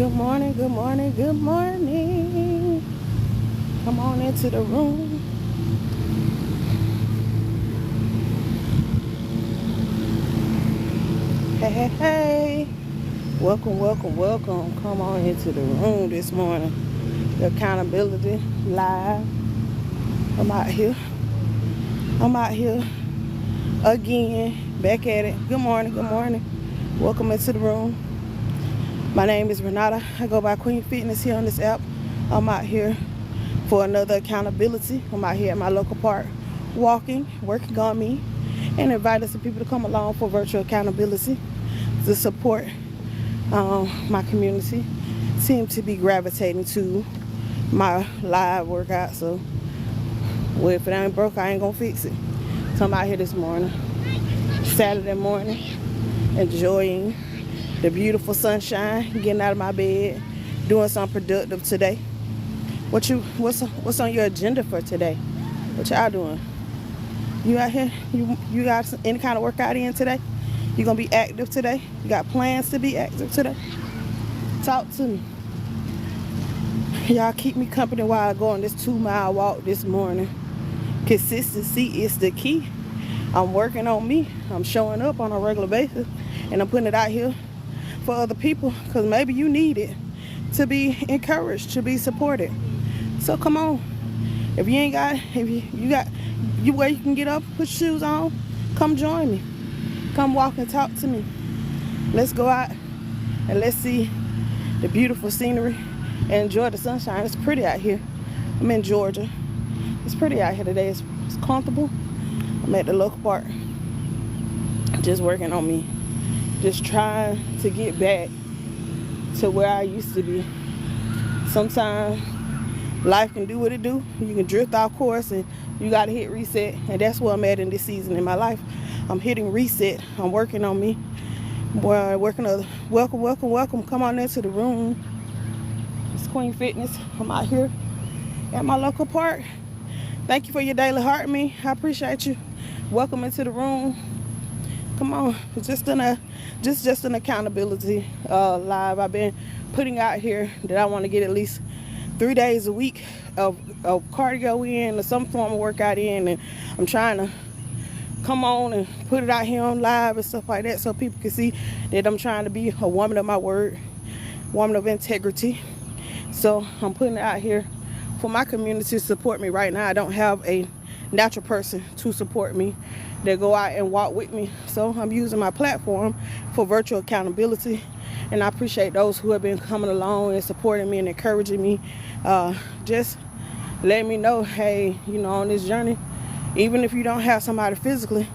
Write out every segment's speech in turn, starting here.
Good morning, good morning, good morning. Come on into the room. Hey, hey, hey. Welcome, welcome, welcome. Come on into the room this morning. The accountability live. I'm out here. I'm out here again. Back at it. Good morning, good morning. Welcome into the room. My name is Renata. I go by Queen Fitness here on this app. I'm out here for another accountability. I'm out here at my local park walking, working on me, and inviting some people to come along for virtual accountability to support my community. Seem to be gravitating to my live workout, so well, if it ain't broke, I ain't gonna fix it. So I'm out here this morning, Saturday morning, enjoying the beautiful sunshine, getting out of my bed, doing something productive today. What's on your agenda for today? What y'all doing? You out here? You got any kind of workout in today? You gonna be active today? You got plans to be active today? Talk to me. Y'all keep me company while I go on this 2-mile walk this morning. Consistency is the key. I'm working on me. I'm showing up on a regular basis, and I'm putting it out here for other people because maybe you need it to be encouraged, to be supported. So come on. If you got where you can get up, put your shoes on, come join me. Come walk and talk to me. Let's go out and let's see the beautiful scenery and enjoy the sunshine. It's pretty out here. I'm in Georgia. It's pretty out here today. It's comfortable. I'm at the local park, just working on me. Just trying to get back to where I used to be. Sometimes life can do what it do. You can drift off course and you got to hit reset. And that's where I'm at in this season in my life. I'm hitting reset. I'm working on me. Boy, welcome, welcome, welcome. Come on into the room. It's Queen Fitness. I'm out here at my local park. Thank you for your daily heart me. I appreciate you. Welcome into the room. Come on. It's just an accountability live. I've been putting out here that I want to get at least 3 days a week of cardio in or some form of workout in, and I'm trying to come on and put it out here on live and stuff like that so people can see that I'm trying to be a woman of my word, woman of integrity. So I'm putting it out here for my community to support me. Right now I don't have a natural person to support me that go out and walk with me, so I'm using my platform for virtual accountability. And I appreciate those who have been coming along and supporting me and encouraging me. Just letting me know, hey, on this journey, even if you don't have somebody physically,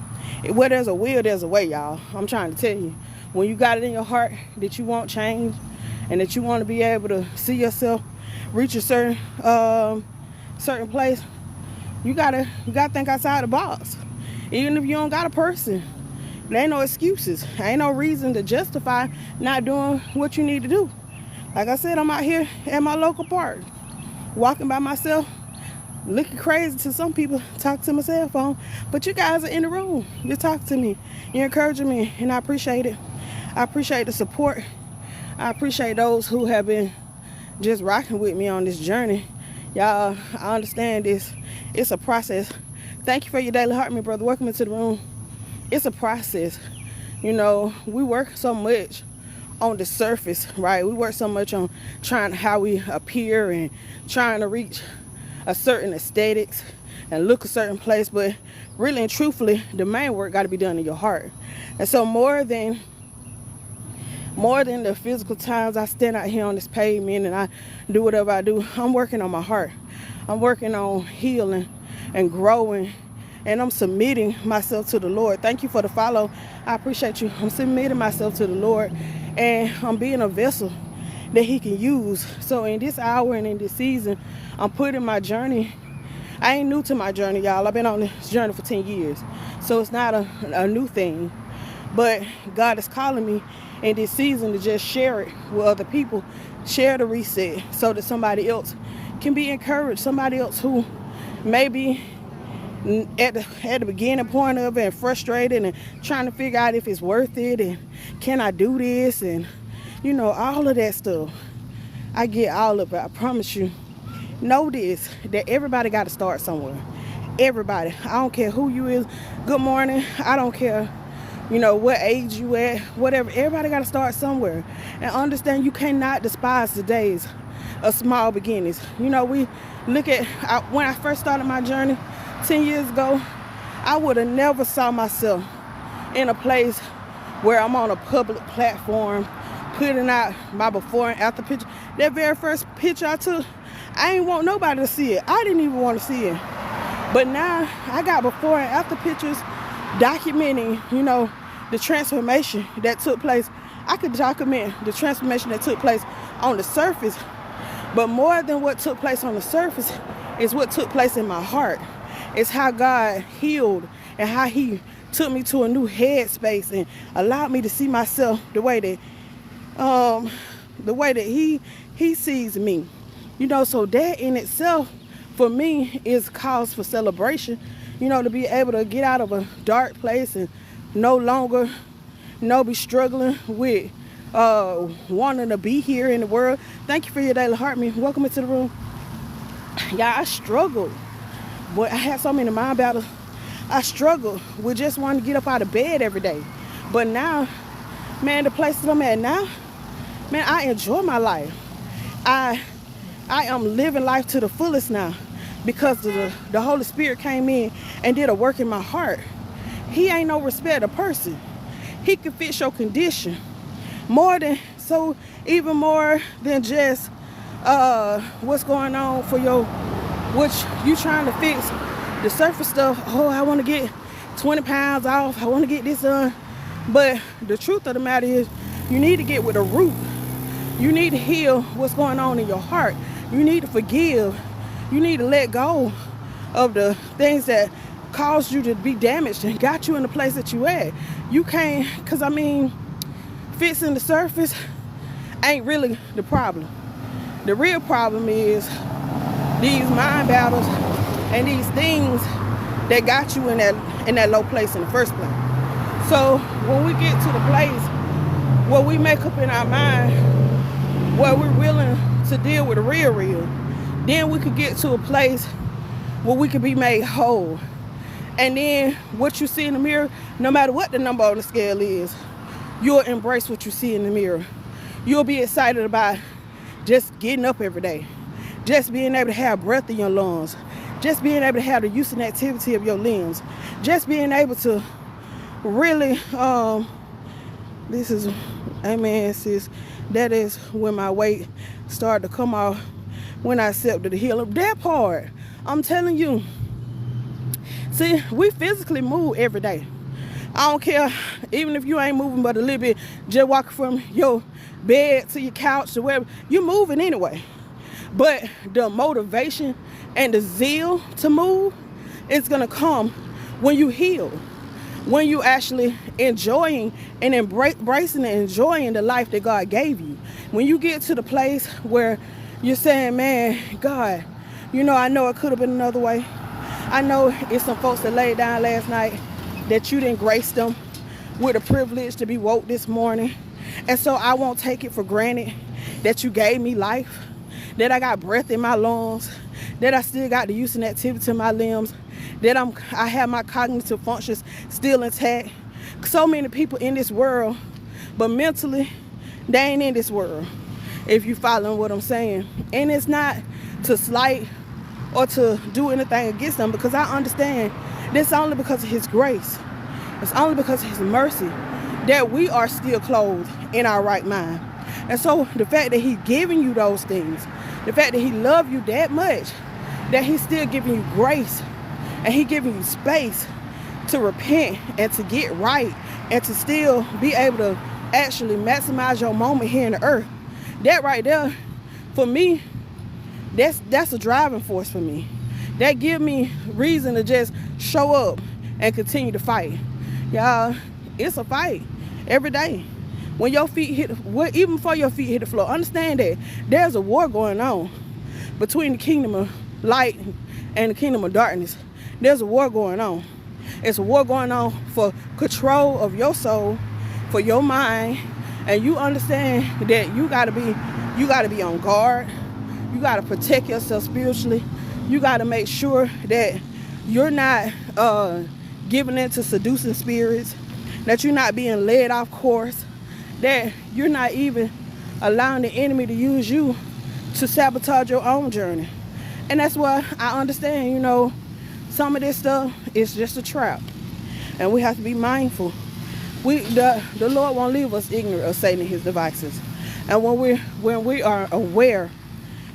where there's a will, there's a way, y'all. I'm trying to tell you. When you got it in your heart that you want change and that you want to be able to see yourself reach a certain place, you gotta think outside the box. Even if you don't got a person, there ain't no excuses. There ain't no reason to justify not doing what you need to do. Like I said, I'm out here at my local park, walking by myself, looking crazy to some people, talk to my cell phone. But you guys are in the room. You talk to me. You're encouraging me, and I appreciate it. I appreciate the support. I appreciate those who have been just rocking with me on this journey. Y'all, I understand this. It's a process. Thank you for your daily heart, my brother. Welcome into the room. It's a process. We work so much on the surface, right? We work so much on trying how we appear and trying to reach a certain aesthetics and look a certain place, but really and truthfully, the main work got to be done in your heart. And so more than the physical times I stand out here on this pavement and I do whatever I do, I'm working on my heart. I'm working on healing and growing, and I'm submitting myself to the Lord. Thank you for the follow. I appreciate you. I'm submitting myself to the Lord, and I'm being a vessel that he can use. So in this hour and in this season, I'm putting my journey. I ain't new to my journey, y'all. I've been on this journey for 10 years. So it's not a new thing. But God is calling me in this season to just share it with other people. Share the reset so that somebody else can be encouraged. Somebody else who maybe at the beginning point of it and frustrated and trying to figure out if it's worth it and can I do this and all of that stuff. I get all of it. I promise you. Know this, that everybody got to start somewhere. Everybody. I don't care who you is. Good morning. I don't care, what age you at, whatever. Everybody got to start somewhere. And understand you cannot despise the days of small beginnings. We look at, when I first started my journey 10 years ago, I would have never saw myself in a place where I'm on a public platform putting out my before and after picture. That very first picture I took, I ain't want nobody to see it. I didn't even want to see it. But now I got before and after pictures documenting, the transformation that took place. I could document the transformation that took place on the surface, but more than what took place on the surface is what took place in my heart. It's how God healed and how he took me to a new headspace and allowed me to see myself the way that he sees me. So that in itself for me is cause for celebration, to be able to get out of a dark place and no longer be struggling with wanting to be here in the world. Thank you for your daily heart, me. Welcome into the room. Yeah, I struggled. Boy, I had so many mind battles. I struggled with just wanting to get up out of bed every day. But now, man, the place that I'm at now, man, I enjoy my life. I am living life to the fullest now because the Holy Spirit came in and did a work in my heart. He ain't no respect of person. He can fix your condition even more than just what's going on for what you trying to fix. The surface stuff, I want to get 20 pounds off. I want to get this done. But the truth of the matter is you need to get with the root. You need to heal what's going on in your heart. You need to forgive. You need to let go of the things that caused you to be damaged and got you in the place that you at. You can't, because fixing the surface ain't really the problem. The real problem is these mind battles and these things that got you in that low place in the first place. So when we get to the place where we make up in our mind, where we're willing to deal with the real, then we could get to a place where we could be made whole. And then what you see in the mirror, no matter what the number on the scale is, you'll embrace what you see in the mirror. You'll be excited about just getting up every day, just being able to have breath in your lungs, just being able to have the use and activity of your limbs, just being able to really, this is, amen, sis, that is when my weight started to come off, when I accepted the healing. That part, I'm telling you, see, we physically move every day. I don't care, even if you ain't moving but a little bit, just walking from your bed to your couch to wherever, you're moving anyway. But the motivation and the zeal to move is going to come when you heal, when you actually enjoying and embracing and enjoying the life that God gave you. When you get to the place where you're saying, man, God, I know it could have been another way. I know it's some folks that laid down last night that you didn't grace them with a privilege to be woke this morning. And so I won't take it for granted that you gave me life, that I got breath in my lungs, that I still got the use and activity in my limbs, that I have my cognitive functions still intact. So many people in this world, but mentally, they ain't in this world, if you following what I'm saying. And it's not to slight or to do anything against them, because I understand this only because of his grace. It's only because of his mercy that we are still clothed in our right mind. And so the fact that he's giving you those things, the fact that he loves you that much, that he's still giving you grace and he giving you space to repent and to get right and to still be able to actually maximize your moment here in the earth. That right there, for me, that's a driving force for me. That give me reason to just show up and continue to fight. Y'all, it's a fight every day. When your feet even before your feet hit the floor, understand that there's a war going on between the kingdom of light and the kingdom of darkness. There's a war going on. It's a war going on for control of your soul, for your mind, and you understand that you got to be You got to be on guard. You got to protect yourself spiritually. You got to make sure that you're not giving in to seducing spirits, that you're not being led off course, that you're not even allowing the enemy to use you to sabotage your own journey. And that's why I understand, some of this stuff is just a trap. And we have to be mindful. The Lord won't leave us ignorant of Satan and his devices. And when we are aware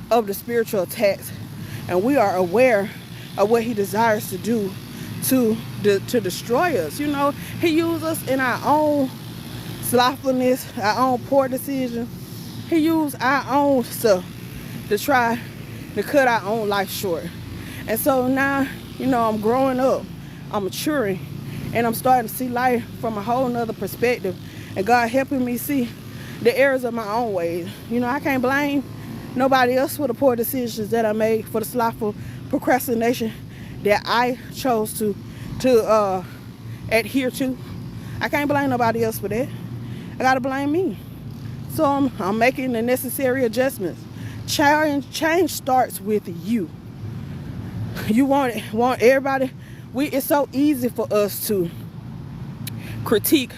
of the spiritual attacks, and we are aware of what he desires to do to destroy us, he uses us in our own slothfulness, our own poor decisions. He used our own stuff to try to cut our own life short. And so now, I'm growing up, I'm maturing, and I'm starting to see life from a whole nother perspective. And God helping me see the errors of my own ways. I can't blame nobody else for the poor decisions that I made, for the slothful procrastination that I chose to adhere to. I can't blame nobody else for that. I gotta blame me. So I'm making the necessary adjustments. Change starts with you. You want everybody. It's so easy for us to critique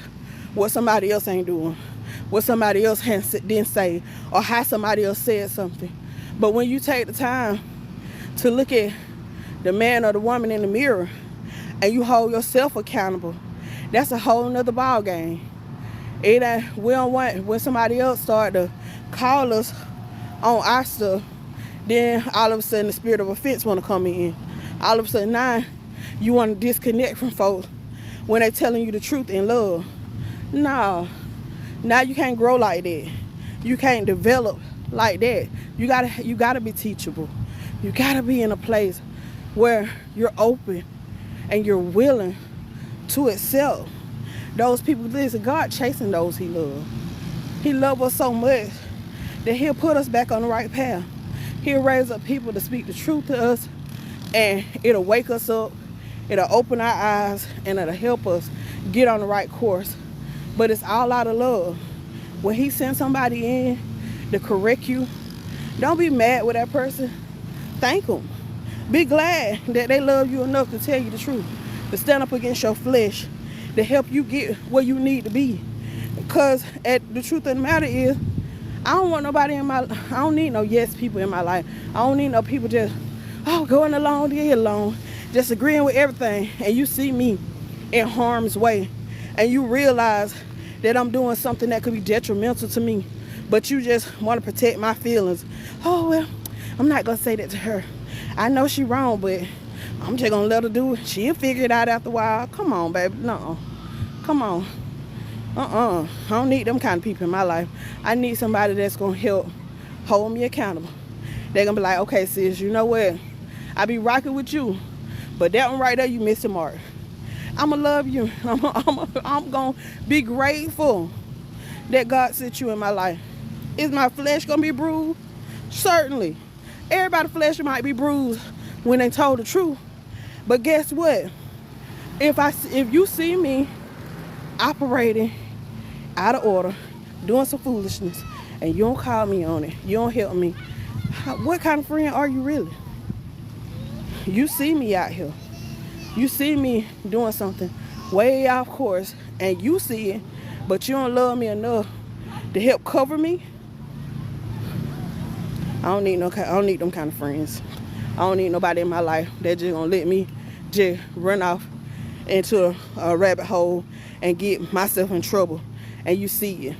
what somebody else ain't doing, what somebody else didn't say, or how somebody else said something. But when you take the time to look at the man or the woman in the mirror and you hold yourself accountable, that's a whole nother ball game. We don't want when somebody else start to call us on our stuff, then all of a sudden the spirit of offense want to come in. All of a sudden now you want to disconnect from folks when they're telling you the truth in love. No, now you can't grow like that. You can't develop like that. You gotta be teachable. You gotta be in a place where you're open and you're willing to accept those people. Listen, God chasing those he loves. He loves us so much that he'll put us back on the right path. He'll raise up people to speak the truth to us, and it'll wake us up, it'll open our eyes, and it'll help us get on the right course. But it's all out of love. When he sends somebody in to correct you, don't be mad with that person. Thank them. Be glad that they love you enough to tell you the truth, to stand up against your flesh, to help you get where you need to be. Because the truth of the matter is, I don't need no yes people in my life. I don't need no people just, going along to get along, just agreeing with everything. And you see me in harm's way, and you realize that I'm doing something that could be detrimental to me, but you just want to protect my feelings. Oh, well, I'm not going to say that to her. I know she wrong, but I'm just going to let her do it. She'll figure it out after a while. Come on, baby. No. Come on. I don't need them kind of people in my life. I need somebody that's going to help hold me accountable. They're going to be like, okay, sis, you know what? I be rocking with you, but that one right there, you missed the mark. I'm going to love you. I'm going to be grateful that God sent you in my life. Is my flesh going to be bruised? Certainly. Everybody's flesh might be bruised when they told the truth. But guess what? If you see me operating out of order, doing some foolishness, and you don't call me on it, you don't help me, what kind of friend are you really? You see me out here. You see me doing something way off course, and you see it, but you don't love me enough to help cover me. I don't need them kind of friends. I don't need nobody in my life that just gonna let me just run off into a rabbit hole and get myself in trouble, and you see it.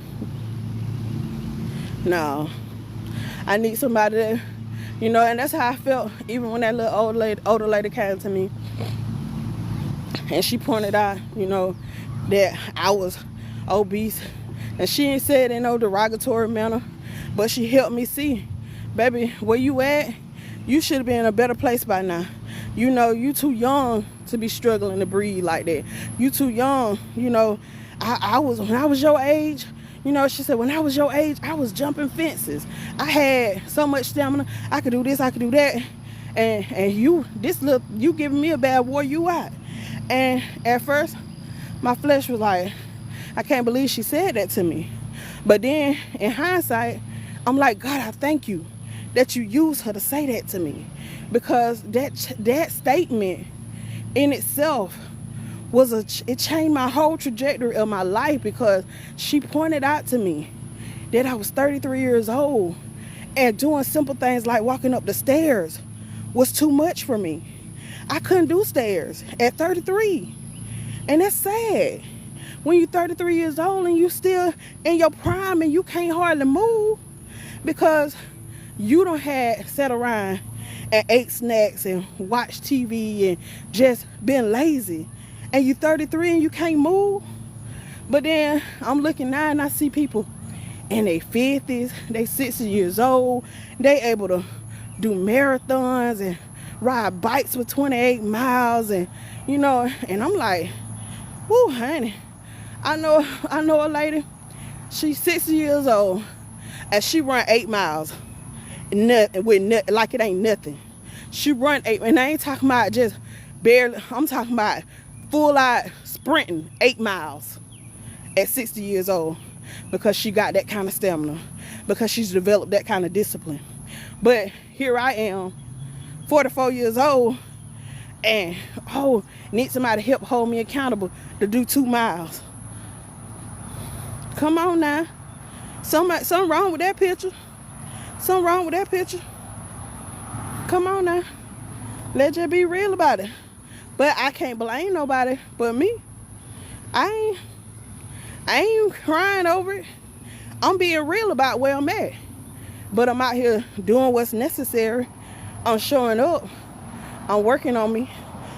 No, I need somebody that, and that's how I felt even when that little older lady came to me, and she pointed out, that I was obese, and she ain't said in no derogatory manner, but she helped me see, baby, where you at, you should have been in a better place by now. You too young to be struggling to breathe like that. You too young. When I was your age, she said, when I was your age, I was jumping fences. I had so much stamina. I could do this, I could do that. And you giving me a bad war, you out. And at first, my flesh was like, I can't believe she said that to me. But then, in hindsight, I'm like, God, I thank you that you used her to say that to me, because that statement in itself it changed my whole trajectory of my life, because she pointed out to me that I was 33 years old and doing simple things like walking up the stairs was too much for me. I couldn't do stairs at 33. And that's sad. When you're 33 years old and you still in your prime and you can't hardly move because you don't have sat around and ate snacks and watched TV and just been lazy. And you're 33 and you can't move. But then I'm looking now and I see people in their 50s, they 60 years old, they able to do marathons and ride bikes for 28 miles, and and I'm like, whoo, honey, I know a lady, she's 60 years old and she run 8 miles like it ain't nothing. She run 8, and I ain't talking about just barely, I'm talking about full out sprinting 8 miles at 60 years old, because she got that kind of stamina, because she's developed that kind of discipline. But here I am, 44 years old, and need somebody to help hold me accountable to do 2 miles. Come on now. Something wrong with that picture. Something wrong with that picture. Come on now. Let's just be real about it. But I can't blame nobody but me. I ain't crying over it. I'm being real about where I'm at. But I'm out here doing what's necessary. I'm showing up. I'm working on me.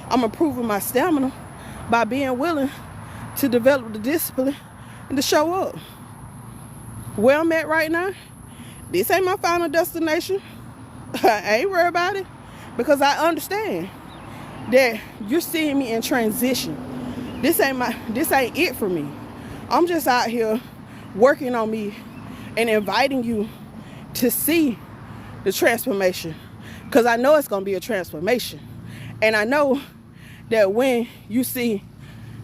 I'm improving my stamina by being willing to develop the discipline and to show up. Where I'm at right now, this ain't my final destination. I ain't worried about it, because I understand that you're seeing me in transition. This ain't it for me. I'm just out here working on me and inviting you to see the transformation, because I know it's going to be a transformation. And I know that when you see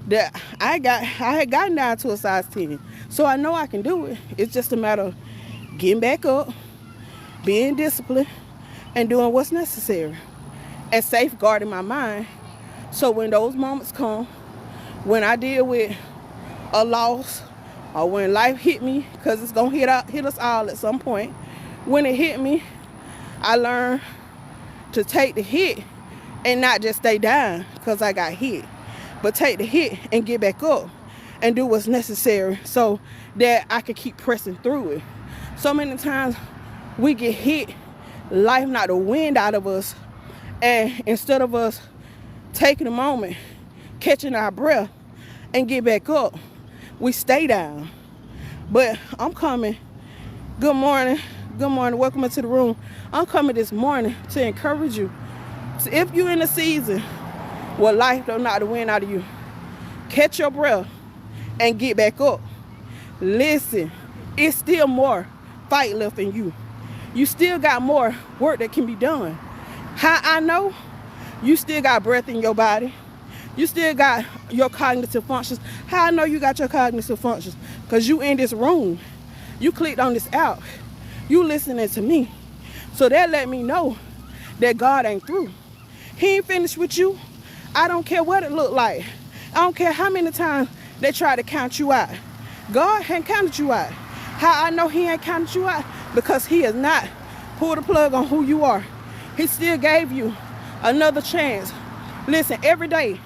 that I had gotten down to a size 10, so I know I can do it. It's just a matter of getting back up, being disciplined, and doing what's necessary, and safeguarding my mind, so when those moments come, when I deal with a loss, or when life hit me, because it's going to hit us all at some point, when it hit me, I learn to take the hit and not just stay down because I got hit, but take the hit and get back up and do what's necessary so that I can keep pressing through it. So many times we get hit, life knock the wind out of us, and instead of us taking a moment, catching our breath, and get back up, we stay down. But I'm coming. Good morning. Good morning. Welcome into the room. I'm coming this morning to encourage you. So if you're in a season where life don't knock the wind out of you, catch your breath and get back up. Listen, it's still more fight left in you. You still got more work that can be done. How I know? You still got breath in your body. You still got your cognitive functions. How I know you got your cognitive functions? Because you in this room. You clicked on this app. You listening to me. So that let me know that God ain't through. He ain't finished with you. I don't care what it look like. I don't care how many times they try to count you out. God ain't counted you out. How I know he ain't counted you out? Because he has not pulled the plug on who you are. He still gave you another chance. Listen, every day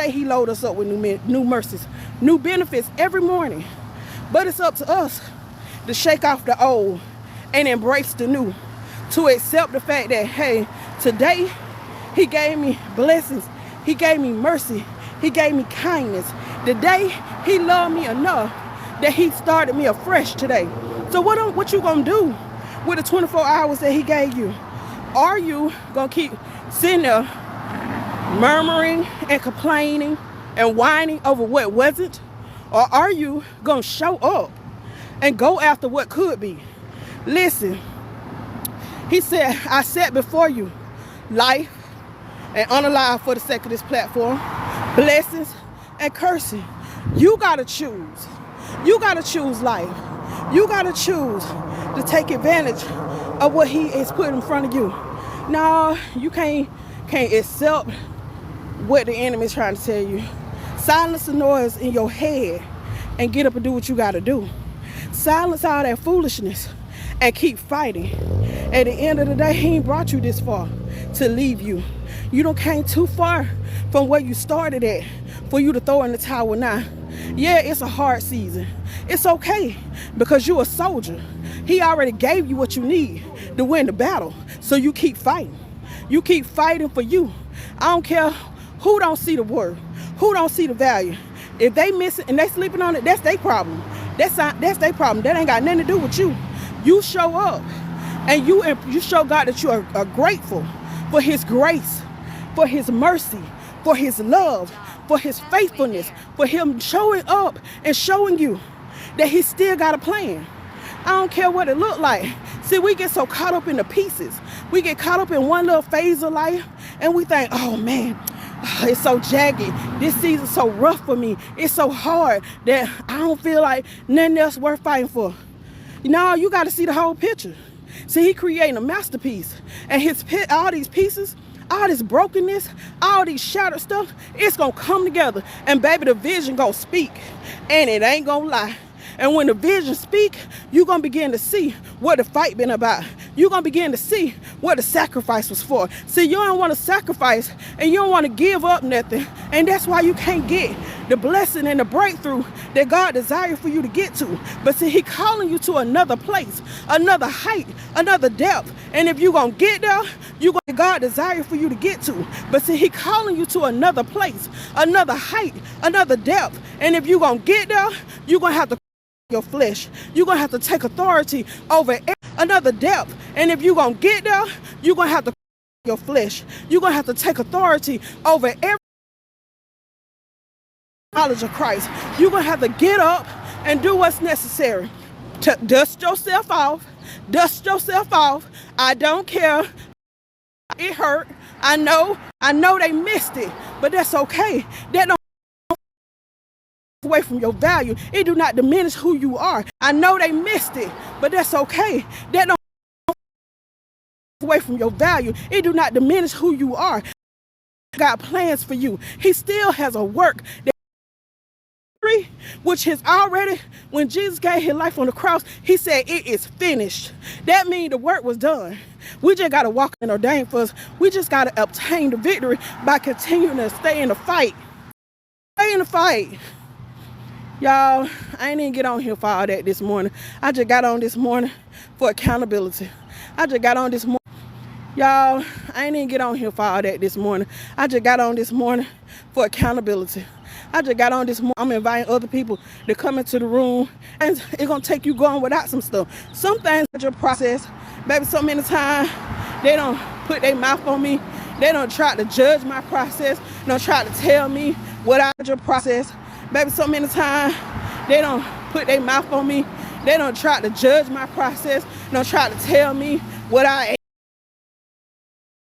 he load us up with new mercies, new benefits every morning. But it's up to us to shake off the old and embrace the new, to accept the fact that, hey, today he gave me blessings, he gave me mercy, he gave me kindness. Today he loved me enough that he started me afresh today. So what you gonna do with the 24 hours that he gave you? Are you gonna keep sitting there murmuring and complaining and whining over what wasn't? Or are you gonna show up and go after what could be? Listen, he said, I set before you life and unalive for the sake of this platform, blessings and cursing. You gotta choose. You gotta choose life. You gotta choose to take advantage of what he is put in front of you. No, you can't accept what the enemy is trying to tell you. Silence the noise in your head and get up and do what you got to do. Silence all that foolishness and keep fighting. At the end of the day, he ain't brought you this far to leave you. You don't came too far from where you started at for you to throw in the towel now. Yeah, it's a hard season. It's okay because you're a soldier. He already gave you what you need to win the battle. So you keep fighting. You keep fighting for you. I don't care who don't see the word, who don't see the value. If they miss it and they sleeping on it, that's their problem. That's their problem. That ain't got nothing to do with you. You show up and you show God that you are grateful for his grace, for his mercy, for his love, for his faithfulness, for him showing up and showing you that he still got a plan. I don't care what it look like. See, we get so caught up in the pieces. We get caught up in one little phase of life and we think, oh man, it's so jagged. This season's so rough for me. It's so hard that I don't feel like nothing else worth fighting for. No, you got to see the whole picture. See, he creating a masterpiece. And all these pieces, all this brokenness, all these shattered stuff, it's going to come together. And baby, the vision going to speak. And it ain't going to lie. And when the vision speak, you're going to begin to see what the fight been about. You're going to begin to see what the sacrifice was for. See, you don't want to sacrifice and you don't want to give up nothing. And that's why you can't get the blessing and the breakthrough that God desires for you to get to. But see, he calling you to another place, another height, another depth. And if you're going to get there, you're going to God desire for you to get to. But see, he calling you to another place, another height, another depth. And if you're going to get there, you're going to have to your flesh. You're going to have to take authority over another depth. And if you're going to get there, you're going to have to your flesh. You're going to have to take authority over every knowledge of Christ. You're going to have to get up and do what's necessary. To dust yourself off. Dust yourself off. I don't care. It hurt. I know they missed it, but that's okay. That don't away from your value. It do not diminish who you are. I know they missed it, but that's okay. That don't away from your value. It do not diminish who you are. God plans for you. He still has a work that which is already, when Jesus gave his life on the cross, he said it is finished. That means the work was done. We just got to walk and ordain for us. We just got to obtain the victory by continuing to stay in the fight. Stay in the fight. Y'all, I ain't even get on here for all that this morning. I just got on this morning for accountability. I just got on this morning. Y'all, I ain't even get on here for all that this morning. I just got on this morning for accountability. I just got on this morning. I'm inviting other people to come into the room. And it's going to take you going without some stuff. Some things that your process, baby, so many times they don't put their mouth on me. They don't try to judge my process. They don't try to tell me what I your process. Baby, so many times they don't put their mouth on me. They don't try to judge my process. They don't try to tell me what I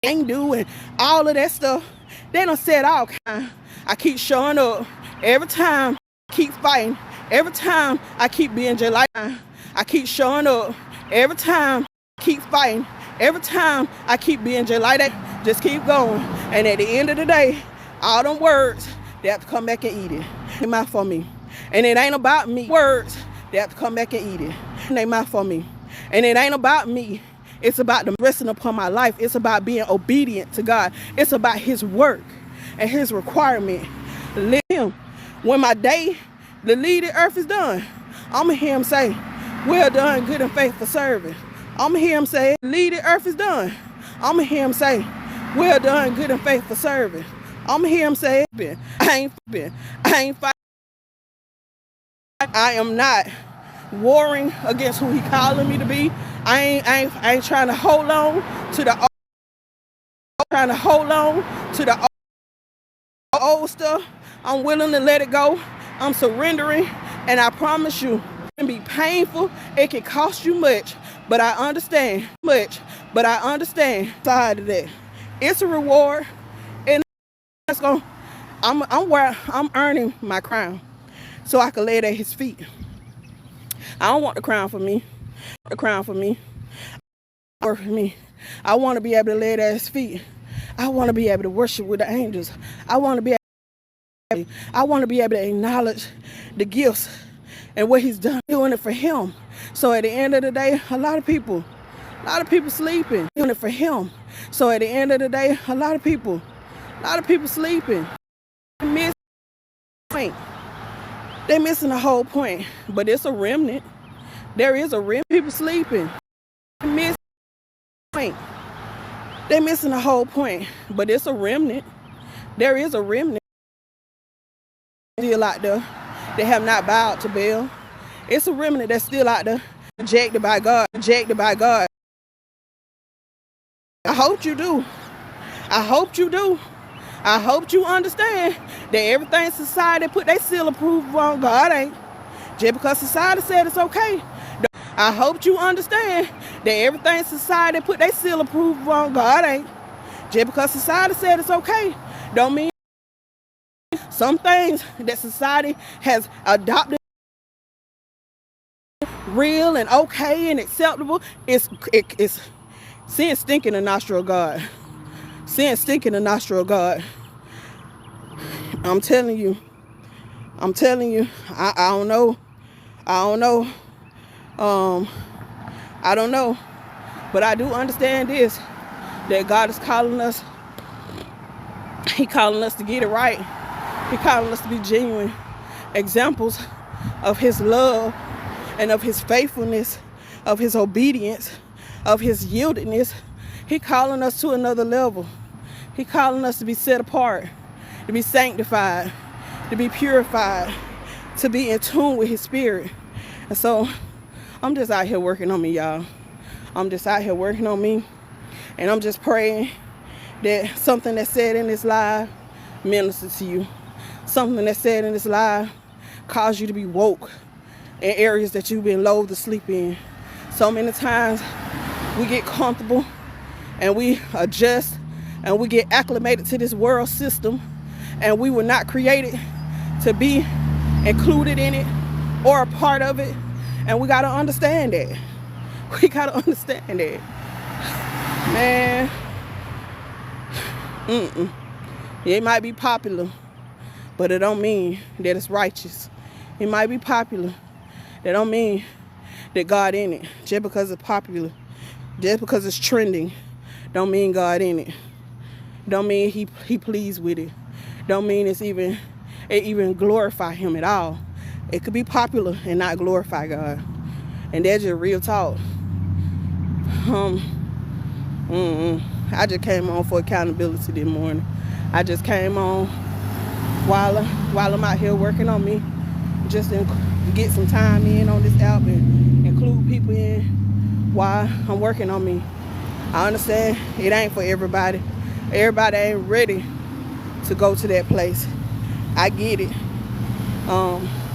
ain't doing. All of that stuff. They don't say it all kind. I keep showing up. Every time I keep fighting. Every time I keep being just like I keep showing up. Every time I keep fighting. Every time I keep being just like that. Just keep going. And at the end of the day, all them words, they have to come back and eat it. They mouth for me. And it ain't about me. Words, they have to come back and eat it. And they mouth for me. And it ain't about me. It's about the resting upon my life. It's about being obedient to God. It's about his work and his requirement. Let him. When my day, the lead the earth is done, I'm going to hear him say, well done, good and faithful servant. I'm going to hear him say, lead the earth is done. I'm going to hear him say, well done, good and faithful servant. I'm going to hear him say, I ain't fighting. I am not warring against who he calling me to be. I ain't trying to hold on to the old stuff. I'm willing to let it go. I'm surrendering, and I promise you, it can be painful. It can cost you much, but I understand. Side of that, it's a reward, and I'm earning my crown, so I can lay it at his feet. I don't want the crown for me. The crown for me. Work for me. I want to be able to lay it at his feet. I want to be able to worship with the angels. I want to be able to acknowledge the gifts and what he's done, doing it for him. So at the end of the day, a lot of people sleeping, doing it for him. So at the end of the day, a lot of people sleeping. They They're missing the whole point. But it's a remnant. There is a remnant. People sleeping. They're missing the whole point. But it's a remnant. There is a remnant still out there that have not bowed to Baal. It's a remnant that's still out there, rejected by God. I hope you do. I hope you understand that everything society put their seal of approval on, God ain't. Just because society said it's okay. I hope you understand that everything society put their seal of approval on, God ain't. Just because society said it's okay, don't mean some things that society has adopted real and okay and acceptable. It's sin stinking in the nostril of God. Sin stinking in the nostril of God. I'm telling you. I don't know. I don't know. But I do understand this, that God is calling us. He calling us to get it right. He calling us to be genuine examples of his love and of his faithfulness, of his obedience, of his yieldedness. He calling us to another level. He calling us to be set apart, to be sanctified, to be purified, to be in tune with his spirit. And so I'm just out here working on me, y'all. I'm just out here working on me. And I'm just praying that something that's said in this live ministers to you. Something that's said in this live cause you to be woke in areas that you've been loath to sleep in. So many times we get comfortable and we adjust and we get acclimated to this world system, and we were not created to be included in it or a part of it. And we got to understand that. Man. It might be popular, but it don't mean that it's righteous. It might be popular. That don't mean that God in it. Just because it's popular, just because it's trending, don't mean God in it. Don't mean he pleased with it. Don't mean it even glorify him at all. It could be popular and not glorify God. And that's just real talk. I just came on for accountability this morning. I just came on while I'm out here working on me, just to get some time in on this app and include people in while I'm working on me. I understand it ain't for everybody. Everybody ain't ready to go to that place. I get it.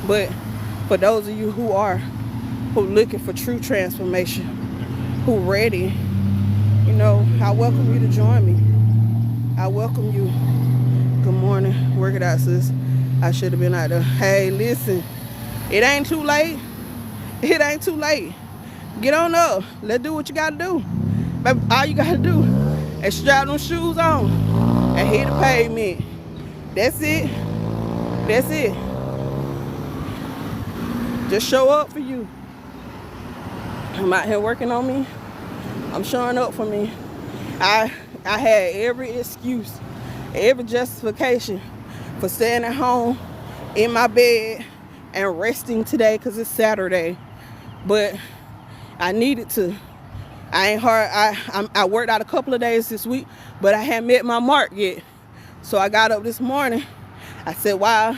But for those of you who looking for true transformation, who ready, I welcome you to join me. I welcome you. Good morning. Work it out, sis. I should have been out there. Hey, listen. It ain't too late. It ain't too late. Get on up. Let's do what you got to do. Baby, all you got to do is strap them shoes on and hit the pavement. That's it. That's it. Just show up for you. I'm out here working on me. I'm showing up for me. I had every excuse, every justification for staying at home in my bed and resting today because it's Saturday. But I needed to. I worked out a couple of days this week, but I hadn't met my mark yet. So I got up this morning. I said, wow,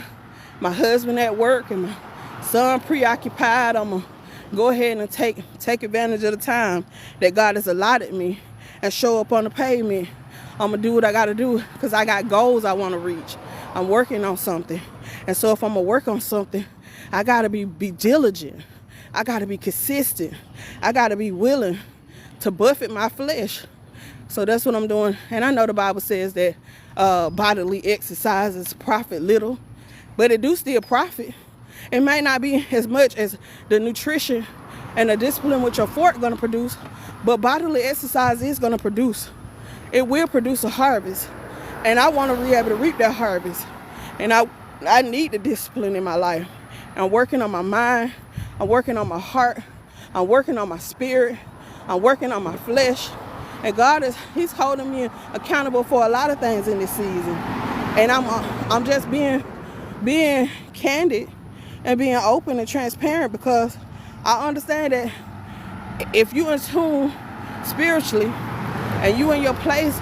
my husband at work and my son preoccupied, I'm going to go ahead and take advantage of the time that God has allotted me and show up on the pavement. I'm going to do what I got to do because I got goals I want to reach. I'm working on something. And so if I'm going to work on something, I got to be diligent. I got to be consistent. I got to be willing to buffet my flesh. So that's what I'm doing. And I know the Bible says that bodily exercises profit little, but it do still profit. It may not be as much as the nutrition and the discipline with your fork going to produce, but bodily exercise is going to produce. It will produce a harvest. And I want to be able to reap that harvest. And I need the discipline in my life. I'm working on my mind. I'm working on my heart. I'm working on my spirit. I'm working on my flesh. And God He's holding me accountable for a lot of things in this season. And I'm just being candid and being open and transparent, because I understand that if you in tune spiritually and you in your place,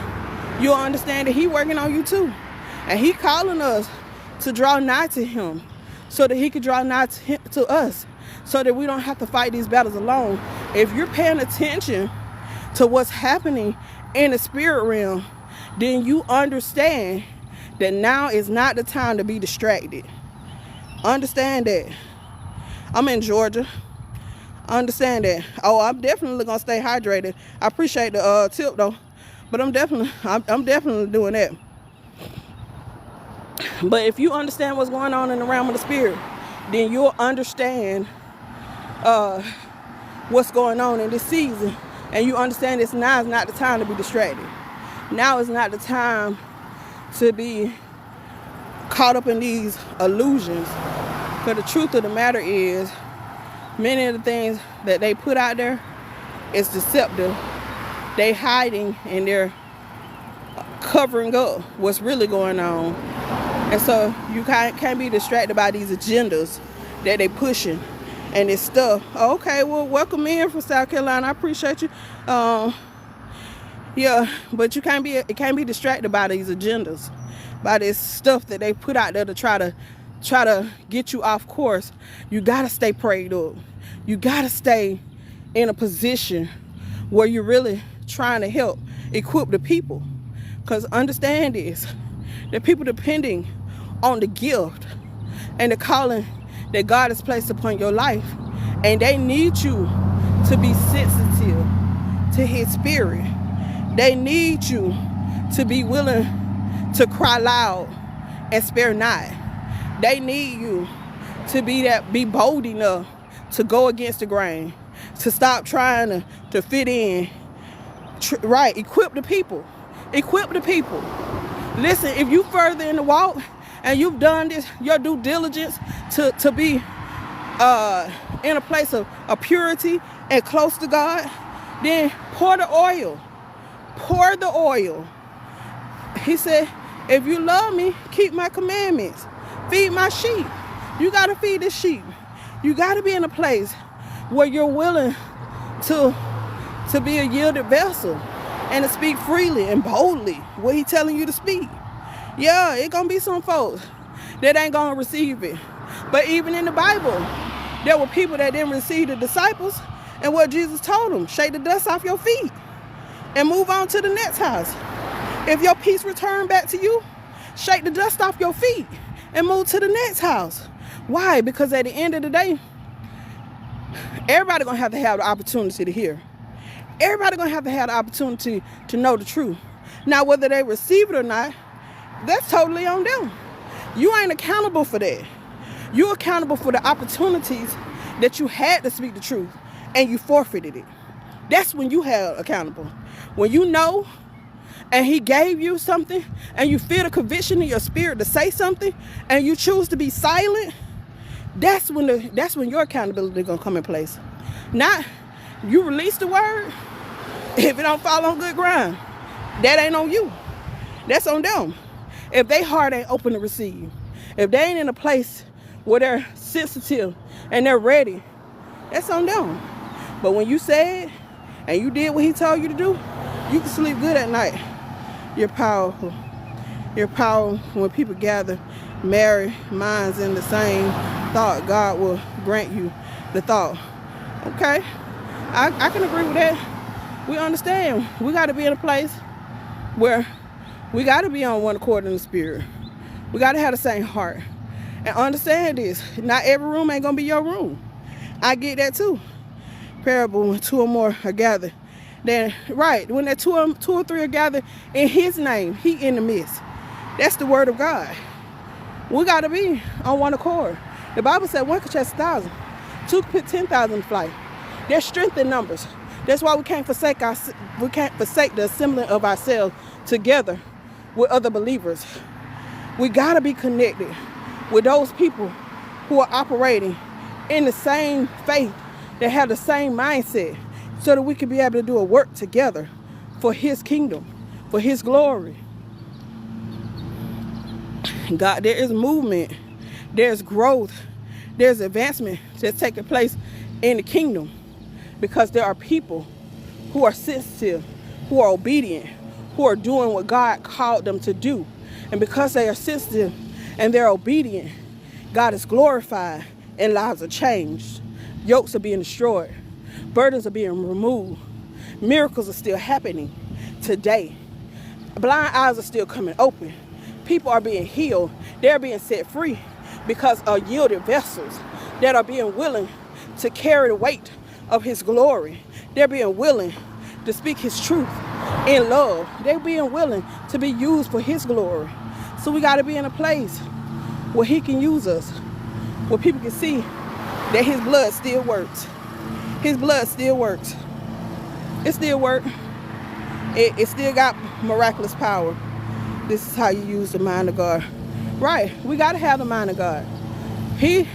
you'll understand that He working on you too. And He calling us to draw nigh to Him so that He can draw nigh to us, so that we don't have to fight these battles alone. If you're paying attention to what's happening in the spirit realm, then you understand that now is not the time to be distracted. Understand that. I'm in Georgia. Understand that. Oh, I'm definitely gonna stay hydrated. I appreciate the tip though, but I'm definitely doing that. But if you understand what's going on in the realm of the spirit, then you'll understand what's going on in this season, and you understand now is not the time to be distracted. Now is not the time to be caught up in these illusions. Because the truth of the matter is, many of the things that they put out there is deceptive. They hiding and they're covering up what's really going on. And so you can't be distracted by these agendas that they pushing and this stuff. Okay, well, welcome in from South Carolina. I appreciate you. Yeah, but you can't be distracted by these agendas, by this stuff that they put out there to try to get you off course. You gotta stay prayed up. You gotta stay in a position where you're really trying to help equip the people. Because understand this, that people depending on the gift and the calling that God has placed upon your life, and they need you to be sensitive to His spirit. They need you to be willing to cry loud and spare not. They need you to be bold enough to go against the grain, to stop trying to fit in. Right, equip the people. Equip the people. Listen, if you further in the walk and you've done this, your due diligence to be in a place of purity and close to God, then pour the oil. Pour the oil. He said, if you love me, keep my commandments. Feed my sheep. You got to feed the sheep. You got to be in a place where you're willing to be a yielded vessel and to speak freely and boldly what He telling you to speak. Yeah, it gonna be some folks that ain't gonna receive it. But even in the Bible, there were people that didn't receive the disciples and what Jesus told them: shake the dust off your feet and move on to the next house. If your peace return back to you, shake the dust off your feet and move to the next house. Why? Because at the end of the day, everybody gonna have to have the opportunity to hear. Everybody gonna have to have the opportunity to know the truth. Now, whether they receive it or not, that's totally on them. You ain't accountable for that. You're accountable for the opportunities that you had to speak the truth and you forfeited it. That's when you held accountable. When you know and He gave you something and you feel the conviction in your spirit to say something and you choose to be silent, that's when your accountability is gonna come in place. Not you release the word, if it don't fall on good ground, that ain't on you. That's on them. If they heart ain't open to receive, if they ain't in a place where they're sensitive and they're ready, that's on them. But when you said and you did what He told you to do, you can sleep good at night. You're powerful. You're powerful. When people gather, marry minds in the same thought, God will grant you the thought. Okay, I can agree with that. We understand. We got to be in a place where we got to be on one accord in the spirit. We got to have the same heart. And understand this, not every room ain't going to be your room. I get that too. Parable, when two or more are gathered. Then, right, when that two or three are gathered in His name, He in the midst. That's the word of God. We got to be on one accord. The Bible said one could chase 1,000, two could put 10,000 in flight. There's strength in numbers. That's why we can't forsake the assembling of ourselves together with other believers. We gotta be connected with those people who are operating in the same faith, that have the same mindset, so that we can be able to do a work together for his kingdom, for his glory. God, there is movement, there's growth, there's advancement that's taking place in the kingdom, because there are people who are sensitive, who are obedient, who are doing what God called them to do. And because they are sensitive and they're obedient, God is glorified and lives are changed. Yokes are being destroyed. Burdens are being removed. Miracles are still happening today. Blind eyes are still coming open. People are being healed. They're being set free because of yielded vessels that are being willing to carry the weight of his glory. They're being willing to speak his truth in love. They're being willing to be used for his glory. So we got to be in a place where he can use us, where people can see that his blood still works. His blood still works. It still works. It still got miraculous power. This is how you use the mind of God. Right, we got to have the mind of God. He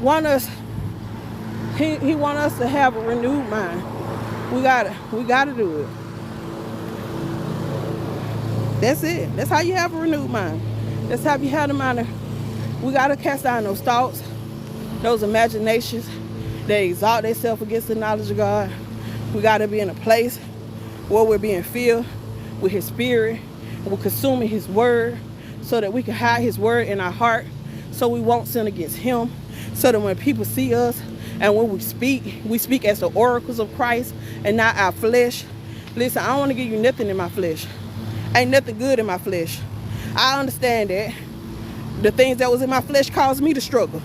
want us to have a renewed mind. We gotta do it. That's it. That's how you have a renewed mind. That's how you have the mind. We gotta cast down those thoughts, those imaginations that exalt themselves against the knowledge of God. We gotta be in a place where we're being filled with his spirit, and we're consuming his word, so that we can hide his word in our heart, so we won't sin against him, so that when people see us and when we speak as the oracles of Christ and not our flesh. Listen, I don't want to give you nothing in my flesh. Ain't nothing good in my flesh. I understand that the things that was in my flesh caused me to struggle,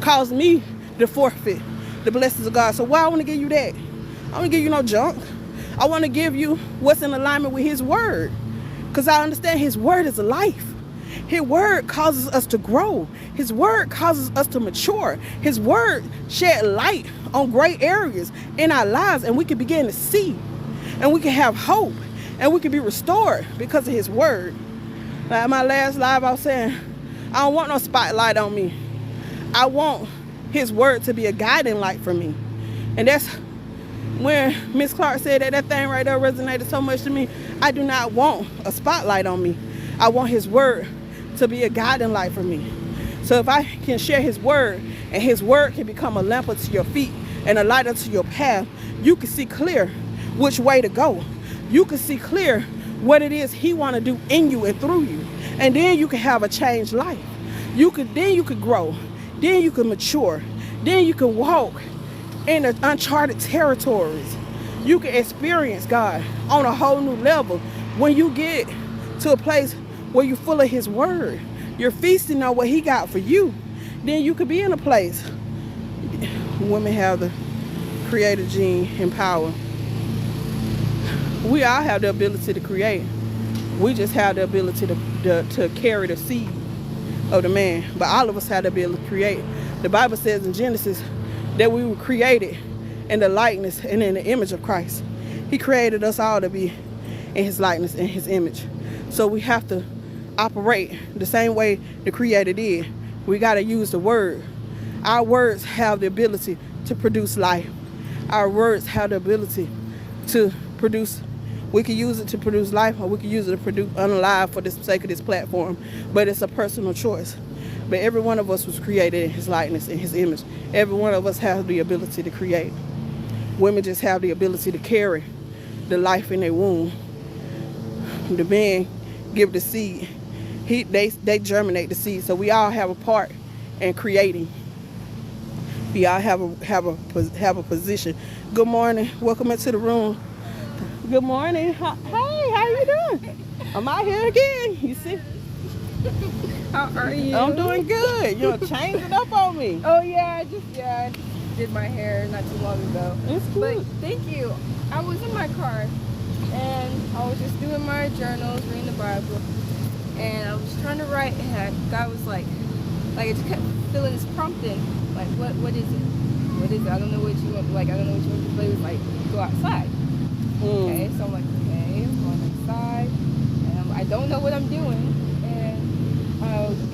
caused me to forfeit the blessings of God. So why I want to give you that? I don't want to give you no junk. I want to give you what's in alignment with his word, because I understand his word is life. His word causes us to grow. His word causes us to mature. His word shed light on gray areas in our lives, and we can begin to see, and we can have hope, and we can be restored because of his word. Like my last live, I was saying, I don't want no spotlight on me. I want his word to be a guiding light for me. And that's when Miss Clark said that thing right there resonated so much to me. I do not want a spotlight on me. I want his word to be a guiding light for me. So if I can share his word, and his word can become a lamp unto your feet and a light unto your path, you can see clear which way to go. You can see clear what it is he want to do in you and through you. And then you can have a changed life. Then you could grow. Then you can mature. Then you can walk in the uncharted territories. You can experience God on a whole new level when you get to a place where you're full of his word. You're feasting on what he got for you. Then you could be in a place. Women have the creative gene and power. We all have the ability to create. We just have the ability to carry the seed of the man. But all of us have the ability to create. The Bible says in Genesis that we were created in the likeness and in the image of Christ. He created us all to be in his likeness and his image. So we have to operate the same way the Creator did. We got to use the word. Our words have the ability to produce life. Our words have the ability to produce. We can use it to produce life, or we can use it to produce unalive for the sake of this platform. But it's a personal choice. But every one of us was created in his likeness and his image. Every one of us has the ability to create. Women just have the ability to carry the life in their womb. The man give the seed. They germinate the seed. So we all have a part in creating. We all have a position. Good morning. Welcome into the room. Good morning. Hey, how you doing? I'm out here again. You see? How are you? I'm doing good. You're changing up on me. Oh yeah, I just did my hair not too long ago. It's good. But thank you. I was in my car and I was just doing my journals, reading the Bible, and I was trying to write, and God was like I just kept feeling this prompting, like what is it? what is it? I don't know what you want. Like, I don't know what you want to play with. Like, go outside. Okay, so I'm like, okay, I'm going outside, and I don't know what I'm doing, and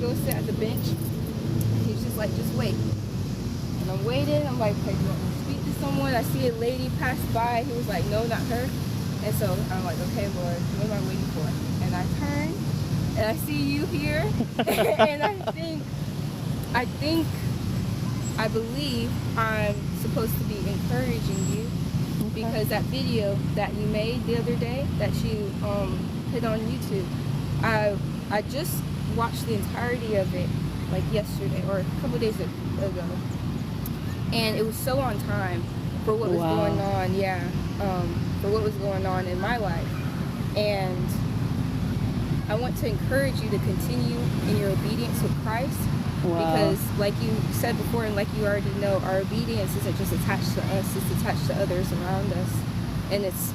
go sit at the bench. And he's just like, just wait. And I'm waiting. I'm like, okay, do you want me to speak to someone? I see a lady pass by. He was like, no, not her. And so I'm like, okay, Lord, what am I waiting for? And I turn, and I see you here, and I believe I'm supposed to be encouraging you, because that video that you made the other day that you put on YouTube, I just watched the entirety of it like yesterday or a couple days ago, and it was so on time for what was going on. For what was going on in my life, and I want to encourage you to continue in your obedience with Christ. Because like you said before, and like you already know, our obedience isn't just attached to us, it's attached to others around us. And it's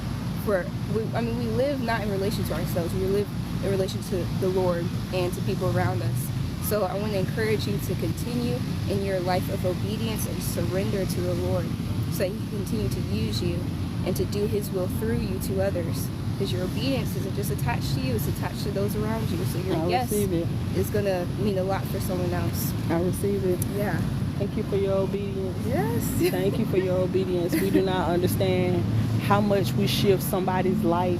we live not in relation to ourselves, we live in relation to the Lord and to people around us. So I want to encourage you to continue in your life of obedience and surrender to the Lord, so that He can continue to use you and to do His will through you to others. Because your obedience isn't just attached to you, it's attached to those around you. So your yes is going to mean a lot for someone else. I receive it. Yeah. Thank you for your obedience. Yes. Thank you for your obedience. We do not understand how much we shift somebody's life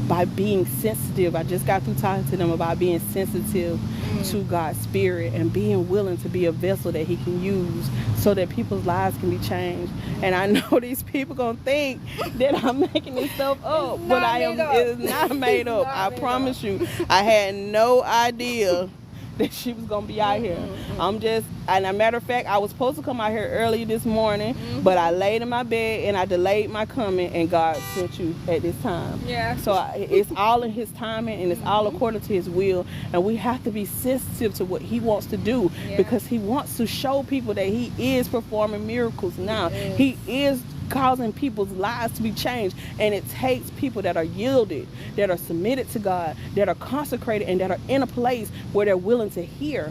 by being sensitive. I just got through talking to them about being sensitive to God's Spirit and being willing to be a vessel that He can use so that people's lives can be changed. And I know these people gonna think that I'm making this stuff up, but I am. It's not made up. I promise you. I had no idea that she was gonna be out here. I'm just, and a matter of fact, I was supposed to come out here early this morning, but I laid in my bed and I delayed my coming, and God sent you at this time. Yeah. So it's all in His timing, and it's all according to His will, and we have to be sensitive to what He wants to do, because He wants to show people that He is performing miracles now. He is causing people's lives to be changed, and it takes people that are yielded, that are submitted to God, that are consecrated, and that are in a place where they're willing to hear.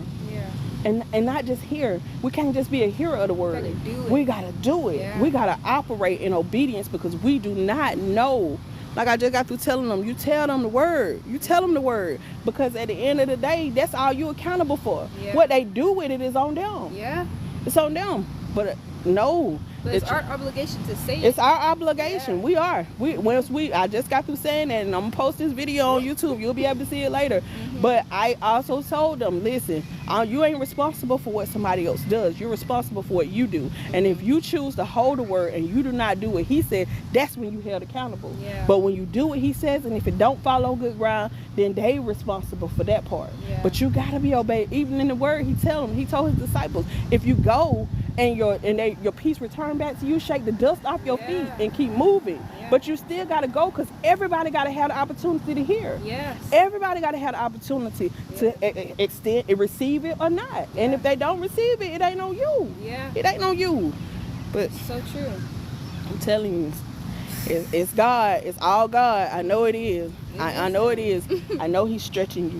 And not just hear. We can't just be a hearer of the word. We gotta do it. We gotta operate in obedience, because we do not know. Like I just got through telling them, you tell them the word. You tell them the word, because at the end of the day, that's all you're accountable for. What they do with it is on them. It's on them. But no. But it's our obligation to say it. It's our obligation. We are. I just got through saying that, and I'm gonna post this video on YouTube. You'll be able to see it later. But I also told them, listen, you ain't responsible for what somebody else does. You're responsible for what you do. And if you choose to hold the word and you do not do what He said, that's when you held accountable. But when you do what He says, and if it don't fall on good ground, then they responsible for that part. But you gotta be obeyed. Even in the word, He told His disciples, if you go and your peace return back to you, shake the dust off your feet and keep moving. But you still got to go, because everybody got to have the opportunity to hear. Everybody got to have the opportunity to extend and receive it or not. And if they don't receive it, it ain't on you. It ain't on you. But so true. I'm telling you, it's God. It's all God. I know it is. I know it is. I know He's stretching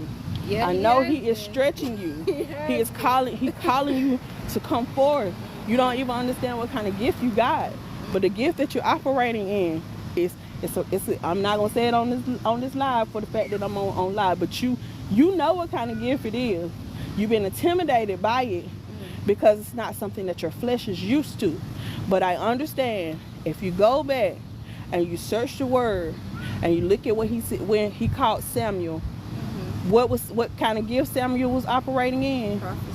you. I know He is stretching you. He's calling you to come forward. You don't even understand what kind of gift you got, but the gift that you're operating in is I'm not gonna say it on this live for the fact that I'm on live, but you know what kind of gift it is. You've been intimidated by it because it's not something that your flesh is used to. But I understand, if you go back and you search the word and you look at what He said when He called Samuel, what kind of gift Samuel was operating in? Prophecy.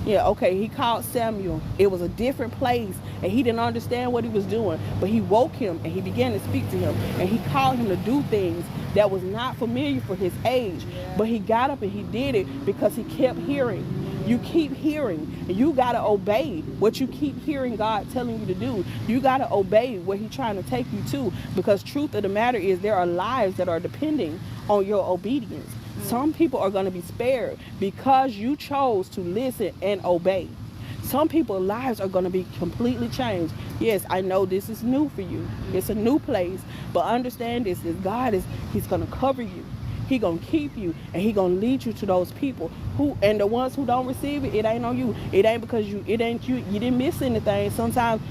Yeah, okay, He called Samuel. It was a different place, and he didn't understand what he was doing, but He woke him and He began to speak to him, and He called him to do things that was not familiar for his age. But he got up and he did it because he kept hearing. You keep hearing, and you got to obey what you keep hearing God telling you to do. You got to obey where He's trying to take you to, because truth of the matter is there are lives that are depending on your obedience. Some people are going to be spared because you chose to listen and obey. Some people's lives are going to be completely changed. Yes, I know this is new for you. It's a new place. But understand this, is God He's going to cover you. He gonna keep you, and he gonna lead you to those people who, and the ones who don't receive it, it ain't on you. It ain't because you didn't miss anything. Sometimes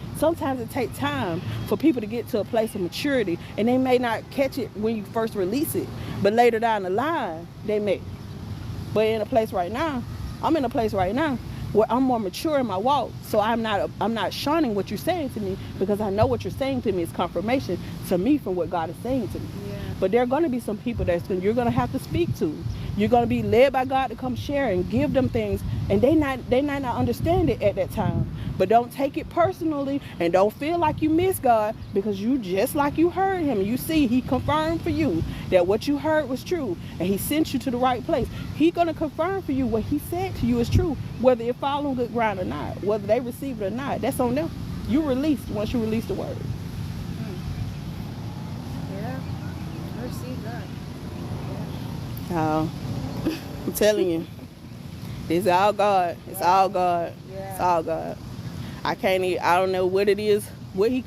it takes time for people to get to a place of maturity, and they may not catch it when you first release it, but later down the line they may. But I'm in a place right now where I'm more mature in my walk, so I'm not shunning what you're saying to me, because I know what you're saying to me is confirmation to me from what God is saying to me. Yeah. But there are going to be some people you're going to have to speak to. You're going to be led by God to come share and give them things, and they might not understand it at that time. But don't take it personally, and don't feel like you miss God, because you just like you heard him. You see, he confirmed for you that what you heard was true, and he sent you to the right place. He's going to confirm for you what he said to you is true, whether it fall on good ground or not, whether they receive it or not. That's on them. You released once you release the word. Yeah, I received that. I'm telling you, it's all God. It's all God. Yeah. It's all God. I don't know what it is, what he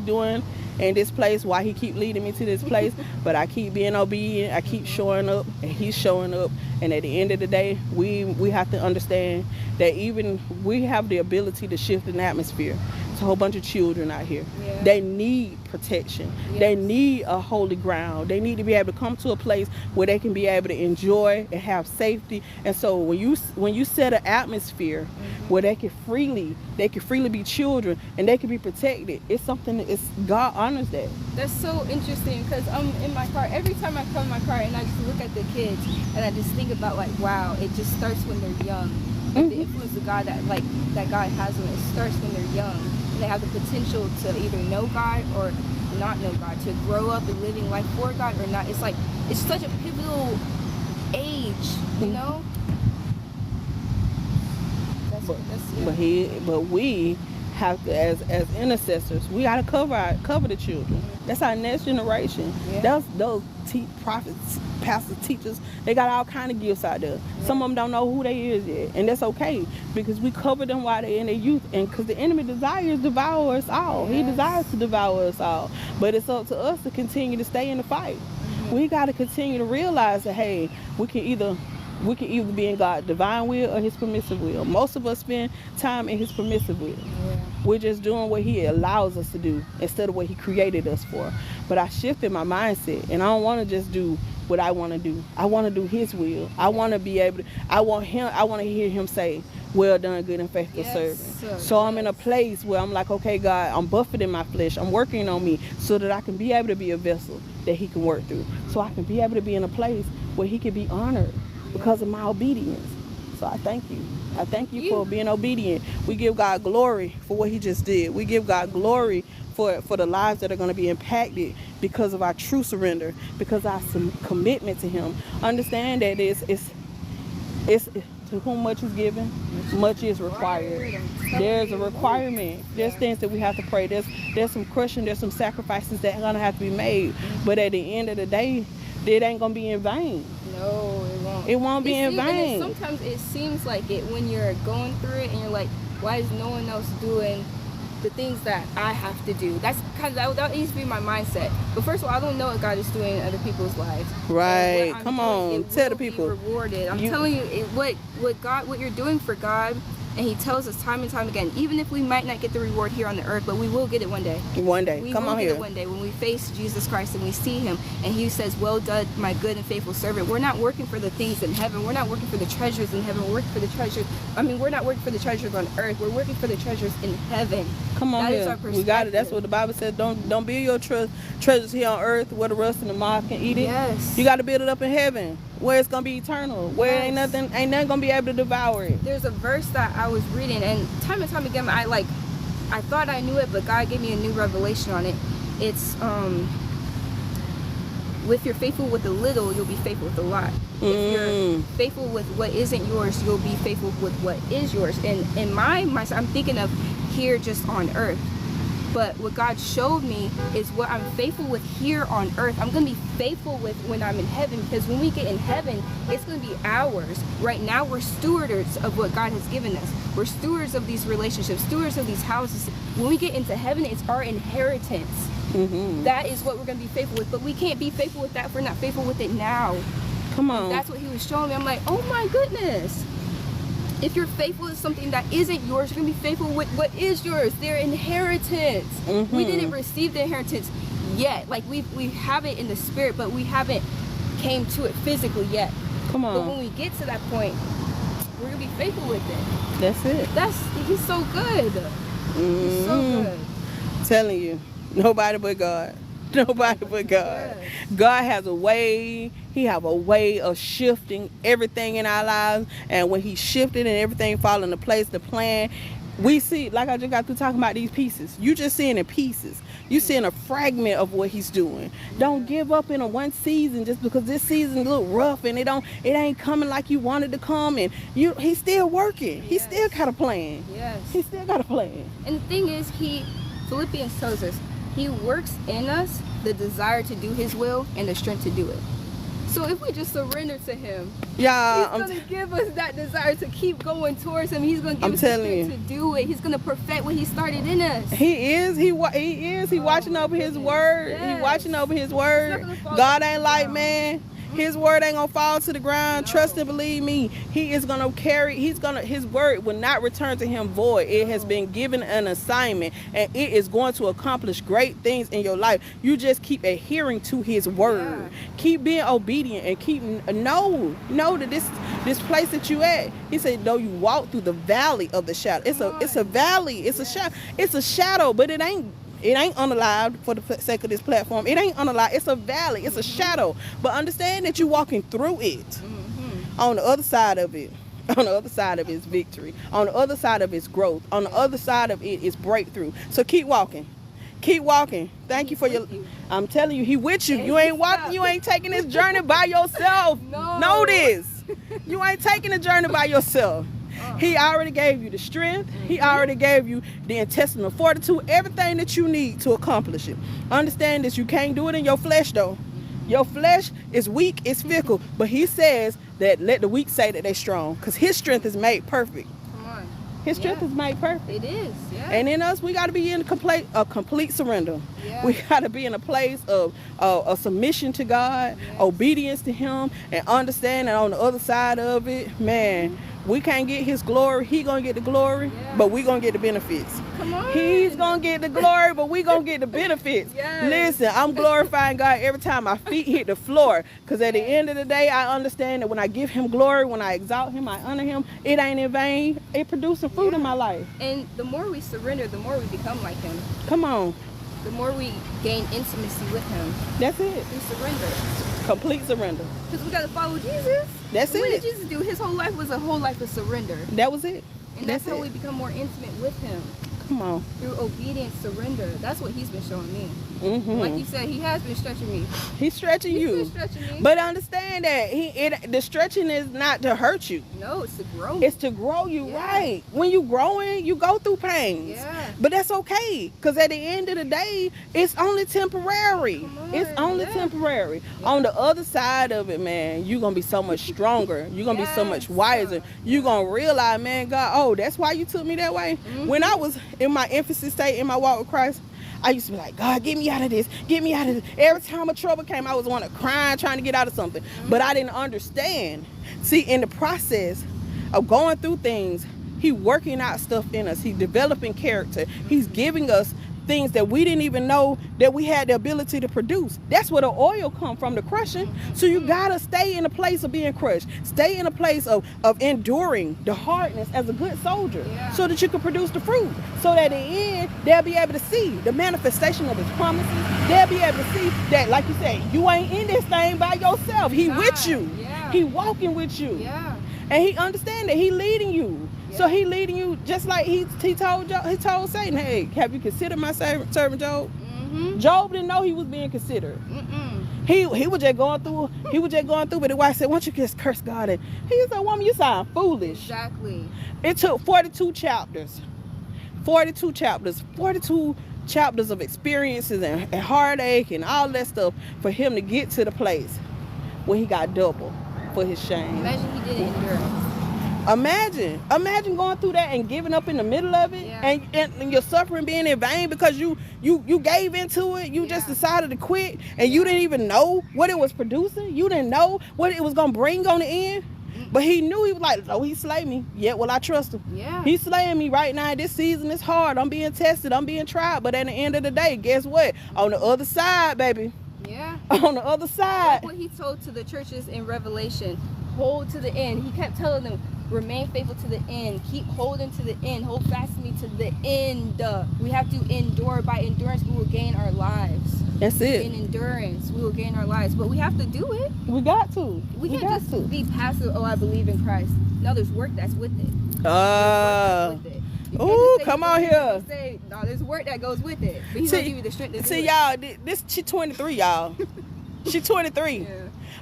doing in this place, why he keep leading me to this place, but I keep being obedient. I keep showing up, and he's showing up. And at the end of the day, we have to understand that even we have the ability to shift an atmosphere. It's a whole bunch of children out here. Yeah. They need protection. Yes. They need a holy ground. They need to be able to come to a place where they can be able to enjoy and have safety. And so when you set an atmosphere where they can freely be children and they can be protected, it's something that God honors that. That's so interesting, because I'm in my car. Every time I come in my car and I just look at the kids and I just think about, like, wow, it just starts when they're young. Like, the influence of God that God has on it starts when they're young. And they have the potential to either know God or not know God, to grow up and living life for God or not. It's like, it's such a pivotal age, you know? But we have to, as intercessors, we got to cover the children. That's our next generation. Yeah. Those prophets, pastors, teachers, they got all kind of gifts out there. Yeah. Some of them don't know who they is yet, and that's okay, because we cover them while they're in their youth, and because the enemy desires to devour us all. Yes. He desires to devour us all, but it's up to us to continue to stay in the fight. We got to continue to realize that, hey, we can either be in God's divine will or his permissive will. Most of us spend time in his permissive will. Yeah. We're just doing what he allows us to do instead of what he created us for. But I shifted my mindset, and I don't want to just do what I want to do. I want to do his will. I want to be able to, I want to hear him say, well done, good and faithful servant. So I'm in a place where I'm like, okay, God, I'm buffeting my flesh. I'm working on me so that I can be able to be a vessel that he can work through. So I can be able to be in a place where he can be honored because of my obedience. So I thank you. I thank you for being obedient. We give God glory for what he just did. We give God glory for the lives that are going to be impacted because of our true surrender, because of our commitment to him. Understand that it's to whom much is given, much is required. There's a requirement. There's things that we have to pray. There's some crushing, there's some sacrifices that are going to have to be made. But at the end of the day, it ain't going to be in vain. No, it won't. It won't be in vain. Sometimes it seems like it when you're going through it and you're like, why is no one else doing the things that I have to do? That's kind of, that needs to be my mindset. But first of all, I don't know what God is doing in other people's lives. Right. Come on. Tell the people. Rewarded. I'm telling you, what you're doing for God. And he tells us time and time again, even if we might not get the reward here on the earth, but we will get it one day. One day. We Come will on get here. it one day when we face Jesus Christ and we see him. And he says, well done, my good and faithful servant. We're not working for the things in heaven. We're not working for the treasures in heaven. We're working for the treasures. We're not working for the treasures on earth. We're working for the treasures in heaven. Come on here. We got it. That's what the Bible says. Don't build your treasures here on earth where the rust and the moth can eat it. Yes. You got to build it up in heaven, where it's gonna be eternal, where ain't nothing gonna be able to devour it. There's a verse that I was reading, and time again I thought I knew it, but God gave me a new revelation on it. It's if you're faithful with a little, you'll be faithful with a lot. If you're faithful with what isn't yours, you'll be faithful with what is yours. And in my mind, I'm thinking of here just on earth. But what God showed me is what I'm faithful with here on earth, I'm going to be faithful with when I'm in heaven, because when we get in heaven, it's going to be ours. Right now, we're stewards of what God has given us. We're stewards of these relationships, stewards of these houses. When we get into heaven, it's our inheritance. That is what we're going to be faithful with. But we can't be faithful with that if we're not faithful with it now. Come on. And that's what he was showing me. I'm like, oh my goodness. If you're faithful to something that isn't yours, you're going to be faithful with what is yours. Their inheritance. Mm-hmm. We didn't receive the inheritance yet. Like we have it in the spirit, but we haven't came to it physically yet. Come But when on. we get to that point, we're going to be faithful with it. That's it. He's so good. He's so Mhm. good. Telling you, nobody but God. Nobody but God. God has a way. He have a way of shifting everything in our lives. And when he shifted and everything fall into place, the plan, we see, like I just got through talking about these pieces. You just seeing in pieces. You seeing a fragment of what he's doing. Don't give up in a one season just because this season look rough and it ain't coming like you wanted to come. And he's still working. He still got a plan. Yes. He still got a plan. And the thing is, Philippians tells us, he works in us the desire to do his will and the strength to do it. So if we just surrender to him, Yeah, he's going to give us that desire to keep going towards him. He's going to give I'm us the telling strength to do it. He's going to perfect what he started in us. He is. He watching my over his goodness. word. Yes. He watching over his It's word. not gonna fall God to ain't the like ground. man. His word ain't gonna fall to the ground. No. Trust and believe me. He is gonna carry. His word will not return to him void. It has been given an assignment, and it is going to accomplish great things in your life. You just keep adhering to his word. Yeah. Keep being obedient and keep know that this place that you at. He said, though you walk through the valley of the shadow. It's a valley. It's a shadow. It's a shadow, but it ain't unalive for the sake of this platform. It ain't unalive. It's a valley. It's a shadow. But understand that you're walking through it. On the other side of it. On the other side of it is victory. On the other side of it is growth. On the other side of it is breakthrough. So keep walking. Keep walking. Thank you for your... I'm telling you, he with you. You ain't walking. You ain't taking this journey by yourself. No. Know this. You ain't taking the journey by yourself. He already gave you the strength. He already gave you the intestinal fortitude, everything that you need to accomplish it. Understand this, you can't do it in your flesh though. Your flesh is weak, it's fickle, but he says that let the weak say that they're strong, because his strength is made perfect. Come on. His strength is made perfect. It is, yeah. And in us, we got to be in a complete surrender. Yeah. We got to be in a place of a submission to God, obedience to him, and understand that on the other side of it, man, we can't get his glory. He gonna get the glory, but we gonna get the benefits. Come on. He's gonna get the glory, but we gonna get the benefits. Yes. Listen, I'm glorifying God every time my feet hit the floor, because at the end of the day, I understand that when I give him glory, when I exalt him, I honor him, it ain't in vain. It produces fruit in my life. And the more we surrender, the more we become like him. Come on. The more we gain intimacy with him. That's it. We surrender. Complete surrender. Because we got to follow Jesus. That's What it. did Jesus do? His whole life was a whole life of surrender. That was it. And that's how it. we become more intimate with him. Come on. Through obedience, surrender. That's what he's been showing me. Mm-hmm. Like you said, he has been stretching me. He's stretching He's you. been stretching me. But understand that the stretching is not to hurt you. No, it's to grow me. It's to grow you, Yeah. right. When you growing, you go through pains. Yeah. But that's okay, because at the end of the day, it's only temporary. Come on, It's only yeah. temporary. On the other side of it, man, you're going to be so much stronger. You're going to be so much Yes. wiser. You're going to realize, man, God, oh, that's why you took me that way. When I was in my infancy state in my walk with Christ, I used to be like, God, get me out of this. Get me out of this. Every time a trouble came, I was one of crying, trying to get out of something. But I didn't understand. See, in the process of going through things, he working out stuff in us. He's developing character. He's giving us things that we didn't even know that we had the ability to produce. That's where the oil come from, the crushing. So you gotta stay in a place of being crushed. Stay in a place of enduring the hardness as a good soldier, Yeah. so that you can produce the fruit. So that in the end, they'll be able to see the manifestation of his promises. They'll be able to see that, like you said, you ain't in this thing by yourself. He with you. Yeah. He walking with you. Yeah. And he understand that he leading you. So he leading you just like he told Satan, hey, have you considered my servant Job? Mm-hmm. Job didn't know he was being considered. Mm-mm. He was just going through. But the wife said, "Why don't you just curse God?" And he said, "Woman, you sound foolish." Exactly. It took 42 chapters. 42 chapters. 42 chapters of experiences and heartache and all that stuff for him to get to the place where he got double for his shame. Imagine he didn't endure. Imagine going through that and giving up in the middle of it, Yeah. and your suffering being in vain because you gave into it. You just Yeah. decided to quit, and you didn't even know what it was producing. You didn't know what it was gonna bring on the end. But he knew. He was like, oh, he slayed me. Yet will I trust him? Yeah. He's slaying me right now. This season is hard. I'm being tested. I'm being tried. But at the end of the day, guess what? On the other side, baby. Yeah. On the other side. Like what he told to the churches in Revelation, hold to the end. He kept telling them, remain faithful to the end. Keep holding to the end. Hold fast to me to the end. We have to endure. By endurance, we will gain our lives. That's it. In endurance, we will gain our lives. But we have to do it. We got to. We can't got just to. be passive. Oh, I believe in Christ. No, there's work that's with it. Ooh, come on here. No, there's work that goes with it. But he's gonna give you the strength to do See, it. y'all, she 23, y'all. She 23. Yeah.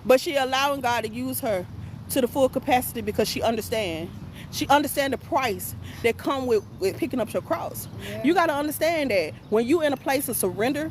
But she allowing God to use her to the full capacity because she understand. She understand the price that come with picking up your cross. Yeah. You got to understand that when you in a place of surrender,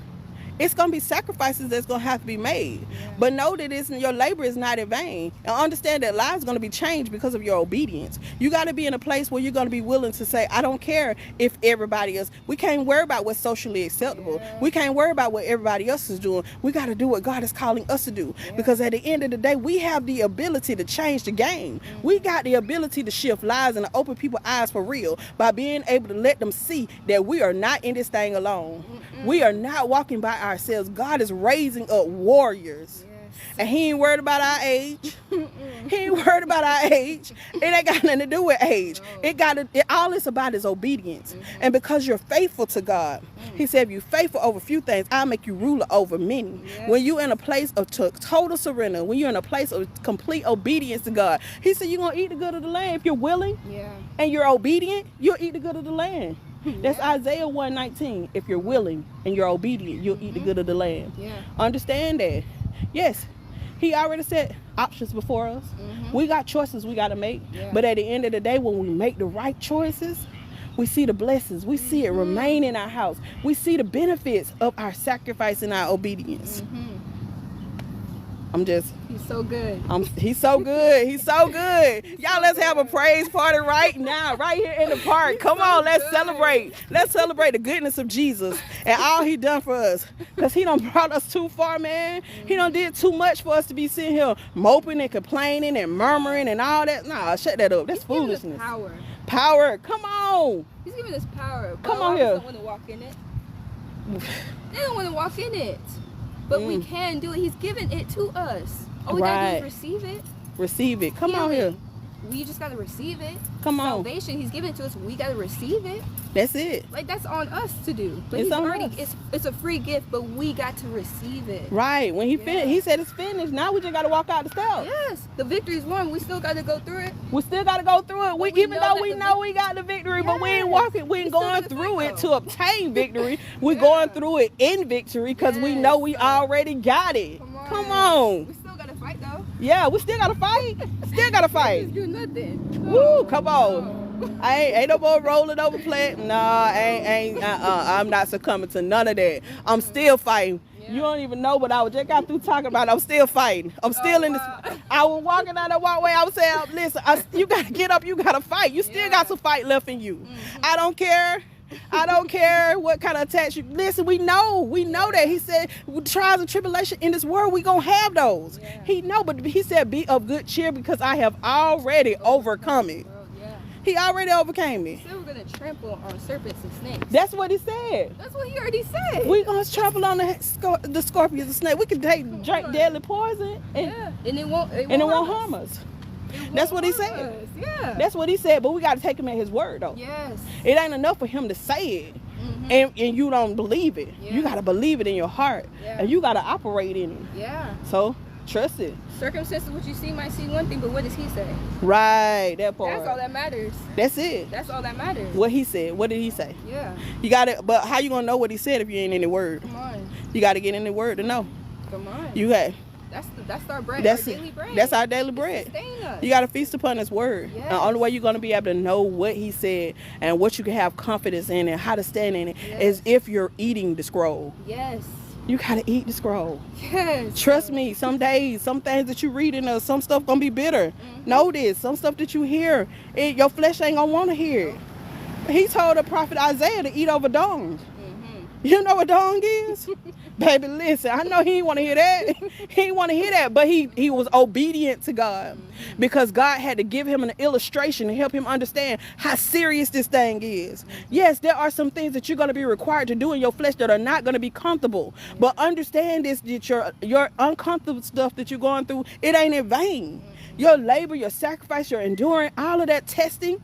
it's going to be sacrifices that's going to have to be made. Yeah. But know that your labor is not in vain. And understand that lives going to be changed because of your obedience. You got to be in a place where you're going to be willing to say, I don't care if everybody else. We can't worry about what's socially acceptable. Yeah. We can't worry about what everybody else is doing. We got to do what God is calling us to do. Yeah. Because at the end of the day, we have the ability to change the game. Mm-hmm. We got the ability to shift lives and to open people's eyes for real by being able to let them see that we are not in this thing alone. We are not walking by ourselves. God is raising up warriors. Yes. And he ain't worried about our age. He ain't worried about our age. It ain't got nothing to do with age. All it's about is obedience. And because you're faithful to God, he said, if you're faithful over few things, I'll make you ruler over many. Yes. When you're in a place of total surrender, when you're in a place of complete obedience to God, he said, you're going to eat the good of the land. If you're willing Yeah. and you're obedient, you'll eat the good of the land. That's Isaiah 1:19. If you're willing and you're obedient, you'll eat the good of the land. Yeah. Understand that. Yes, he already set options before us. We got choices we got to make. Yeah. But at the end of the day, when we make the right choices, we see the blessings. We see it remain in our house. We see the benefits of our sacrifice and our obedience. He's so good. He's so good. He's so good. Y'all, let's have a praise party right now, right here in the park. Come on, let's celebrate. Let's celebrate the goodness of Jesus and all he done for us. Because he done brought us too far, man. He done did too much for us to be sitting here moping and complaining and murmuring and all that. Nah, shut that up. That's He's giving us foolishness. power. Power. Come on. He's giving us power. But Come a lot on of here. us don't want to walk in it. They don't want to walk in it. But we can do it. He's given it to us. All we gotta do Right. is receive it. Receive it. Come on here. Healing. We just gotta receive it. Come on. Salvation, he's given it to us. We gotta receive it. That's it. Like that's on us to do. But It's he's on already us. it's a free gift, but we got to receive it. Right. When he Yeah. finished, he said it's finished. Now we just got to walk out the steps. Yes, the victory's won. We still gotta go through it. We still got to go through it. we Even know though that we the know we got the victory, but we ain't Yes. walking. We ain't We still going gotta through fight, it though. to obtain victory. We're Yeah. going through it in victory because we Yes. know we already got it. Come on. We still gotta fight though. Yeah, we still got to fight. Still got to Just fight. do nothing. Woo, come on. Ain't no more rolling over playing. Nah, I'm not succumbing to none of that. I'm still fighting. Yeah. You don't even know what I was just got through talking about. I'm still fighting. I'm still in this. wow. I was walking down the walkway. I was saying, listen, you gotta get up. You gotta fight. You still got some fight left in you. I don't care. I don't care what kind of attacks you. Listen, we know that. He said, with trials and tribulation in this world, we gonna have those. Yeah. He know, but he said, be of good cheer because I have already overcome it. Bro, yeah. He already overcame it. He said we're gonna trample on serpents and snakes. That's what he said. That's what he already said. We gonna trample on the scorpions and snake. We can drink deadly poison and yeah. And it won't harm us. That's what he said. us. Yeah. That's what he said. But we got to take him at his word, though. Yes. It ain't enough for him to say it, and you don't believe it. Yeah. You got to believe it in your heart, Yeah. and you got to operate in it. Yeah. So trust it. Circumstances, what you see might see one thing, but what does he say? Right, that part. That's all that matters. That's it. That's all that matters. What he said. What did he say? Yeah. You got to. But how you gonna know what he said if you ain't in the word? Come on. You got to get in the word to know. Come on. You got. That's our bread. That's our it. daily bread. That's our daily bread. Sustain us. You got to feast upon his word. Yes. The only way you're going to be able to know what he said and what you can have confidence in and how to stand in it Yes. is if you're eating the scroll. Yes. You gotta eat the scroll. Yes. Trust me, some days, some things that you read in there, some stuff gonna be bitter. Know this, some stuff that you hear, your flesh ain't gonna wanna hear it. He told the prophet Isaiah to eat over dung. You know what dung is? Baby, listen, I know he didn't want to hear that. He didn't want to hear that, but he was obedient to God because God had to give him an illustration to help him understand how serious this thing is. Yes, there are some things that you're going to be required to do in your flesh that are not going to be comfortable, but understand this, that your uncomfortable stuff that you're going through, it ain't in vain. Your labor, your sacrifice, your enduring, all of that testing,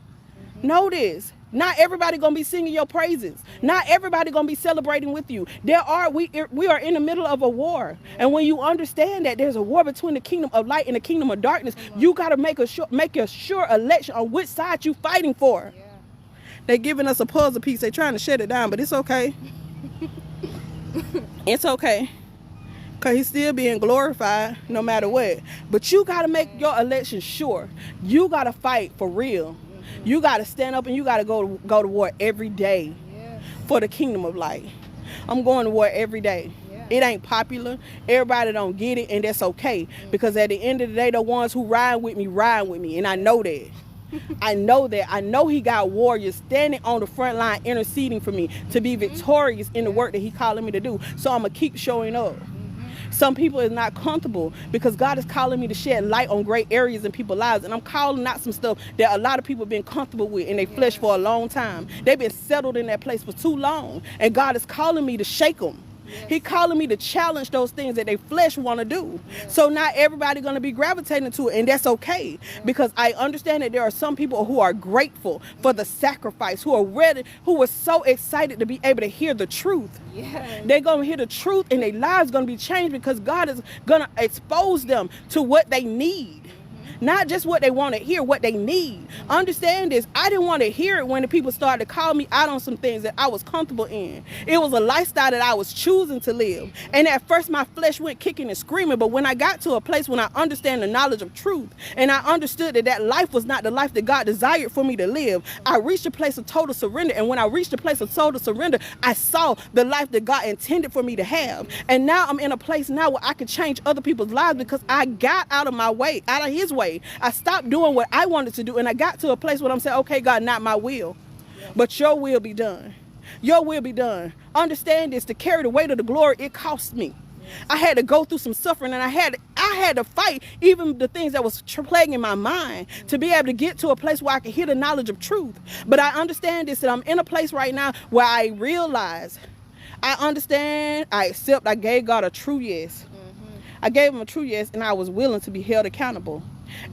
know this. Not everybody gonna be singing your praises. Not everybody gonna be celebrating with you. We are in the middle of a war, and when you understand that there's a war between the kingdom of light and the kingdom of darkness, you gotta make a sure election on which side you fighting for. Yeah. They're giving us a puzzle piece. They're trying to shut it down, but it's okay. It's okay. Because he's still being glorified no matter what. But you got to make your election sure. You got to fight for real. You got to stand up and you got to go to war every day for the kingdom of light. I'm going to war every day. It ain't popular. Everybody don't get it, and that's okay. Because at the end of the day, the ones who ride with me, and I know that. I know that. I know he got warriors standing on the front line interceding for me to be victorious in the work that he calling me to do. So I'm going to keep showing up. Some people is not comfortable because God is calling me to shed light on great areas in people's lives. And I'm calling out some stuff that a lot of people have been comfortable with in their flesh for a long time. They've been settled in that place for too long. And God is calling me to shake them. He calling me to challenge those things that their flesh want to do. So not everybody going to be gravitating to it, and that's okay, because I understand that there are some people who are grateful for the sacrifice, who are ready, who are so excited to be able to hear the truth. They're going to hear the truth, and their lives going to be changed because God is going to expose them to what they need. Not just what they want to hear, what they need. Understand this. I didn't want to hear it when the people started to call me out on some things that I was comfortable in. It was a lifestyle that I was choosing to live. And at first my flesh went kicking and screaming. But when I got to a place when I understand the knowledge of truth, and I understood that that life was not the life that God desired for me to live, I reached a place of total surrender. And when I reached a place of total surrender, I saw the life that God intended for me to have. And now I'm in a place now where I can change other people's lives because I got out of my way, out of his way. I stopped doing what I wanted to do, and I got to a place where I'm saying, okay, God, not my will, but your will be done. Your will be done. Understand this, to carry the weight of the glory, it cost me. I had to go through some suffering, and I had to fight even the things that was plaguing my mind to be able to get to a place where I could hear the knowledge of truth. But I understand this, that I'm in a place right now where I realize, I understand, I accept, I gave God a true yes. I gave him a true yes, and I was willing to be held accountable.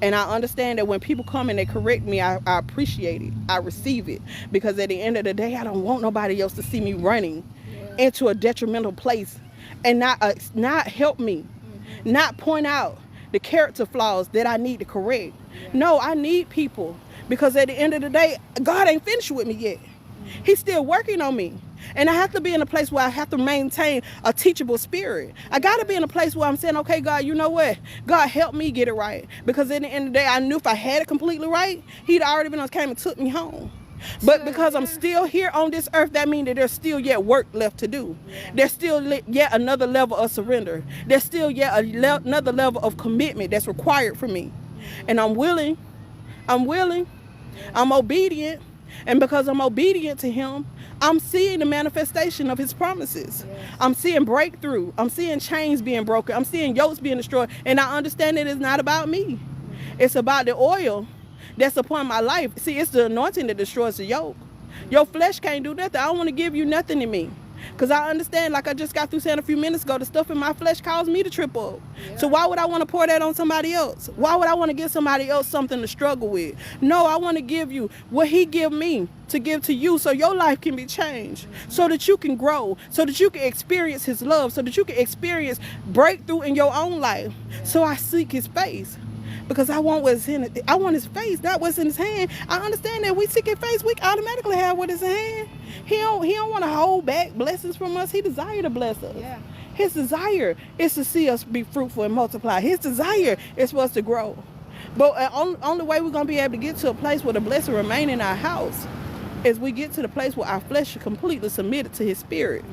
And I understand that when people come and they correct me, I appreciate it. I receive it. Because at the end of the day, I don't want nobody else to see me running into a detrimental place and not help me, not point out the character flaws that I need to correct. No, I need people, because at the end of the day, God ain't finished with me yet. He's still working on me. And I have to be in a place where I have to maintain a teachable spirit. I got to be in a place where I'm saying, okay, God, you know what? God, help me get it right. Because at the end of the day, I knew if I had it completely right, he'd already been on came and took me home. But because I'm still here on this earth, that means that there's still yet work left to do. There's still yet another level of surrender. There's still yet another level of commitment that's required from me. And I'm willing, I'm obedient. And because I'm obedient to him, I'm seeing the manifestation of his promises. I'm seeing breakthrough. I'm seeing chains being broken. I'm seeing yokes being destroyed. And I understand that it's not about me. It's about the oil that's upon my life. See, it's the anointing that destroys the yoke. Your flesh can't do nothing. I don't want to give you nothing in me. Because I understand, like I just got through saying a few minutes ago, the stuff in my flesh caused me to trip up. So why would I want to pour that on somebody else? Why would I want to give somebody else something to struggle with? No, I want to give you what he give me to give to you, so your life can be changed, so that you can grow, so that you can experience his love, so that you can experience breakthrough in your own life. So I seek his face. Because I want what's in it. I want his face, not what's in his hand. I understand that we seek his face, we automatically have what is in hand. He don't want to hold back blessings from us. He desires to bless us. His desire is to see us be fruitful and multiply. His desire is for us to grow. But the only way we're going to be able to get to a place where the blessing remain in our house is we get to the place where our flesh is completely submitted to his spirit.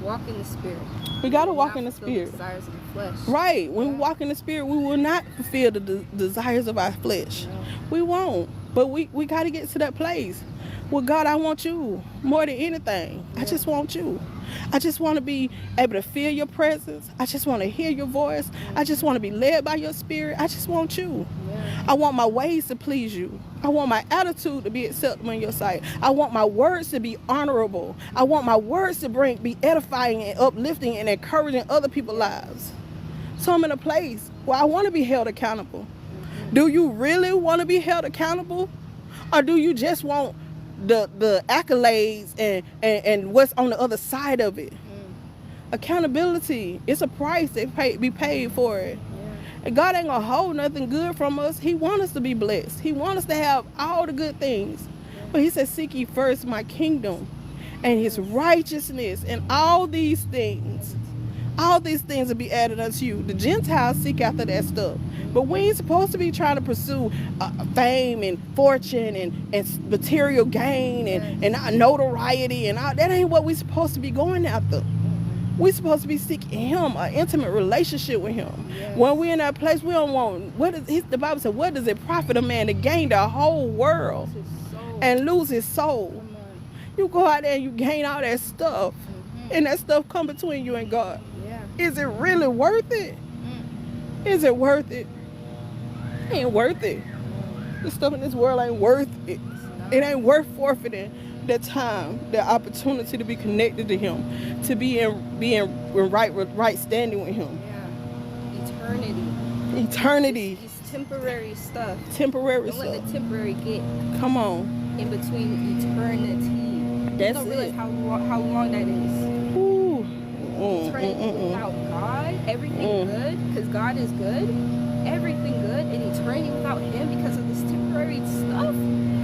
walk in the spirit. We got to Not walk in the fulfill spirit. desires of the flesh. Right. When we Yeah. walk in the spirit, we will not fulfill the desires of our flesh. No. We won't. But we got to get to that place. Well, God, I want you more than anything. I just want you. I just want to be able to feel your presence. I just want to hear your voice. I just want to be led by your spirit. I just want you. Yeah. I want my ways to please you. I want my attitude to be acceptable in your sight. I want my words to be honorable. I want my words to be edifying and uplifting and encouraging other people's lives. So I'm in a place where I want to be held accountable. Do you really want to be held accountable? Or do you just want the accolades and what's on the other side of it? Accountability, it's a price that be paid for it. And God ain't gonna hold nothing good from us. He wants us to be blessed. He wants us to have all the good things. But he said, seek ye first my kingdom and his righteousness, and all these things will be added unto you. The Gentiles seek after that stuff. But we ain't supposed to be trying to pursue fame and fortune and material gain and notoriety and all. That ain't what we supposed to be going after. We supposed to be seeking him, an intimate relationship with him. Yes. When we're in that place, we don't want, the Bible said, what does it profit a man to gain the whole world His soul. and lose his soul? Come on. You go out there and you gain all that stuff, and that stuff come between you and God. Yeah. Is it really worth it? Is it worth it? It ain't worth it. The stuff in this world ain't worth it. It ain't worth forfeiting the time, the opportunity to be connected to him, to be in right standing with him. Yeah. Eternity. It's temporary stuff. Temporary Don't let stuff. the temporary get Come on. in between eternity. That's You don't realize it. how long that is. Ooh. Eternity without God, everything good, because God is good. Everything good, and eternity without him because of this temporary stuff.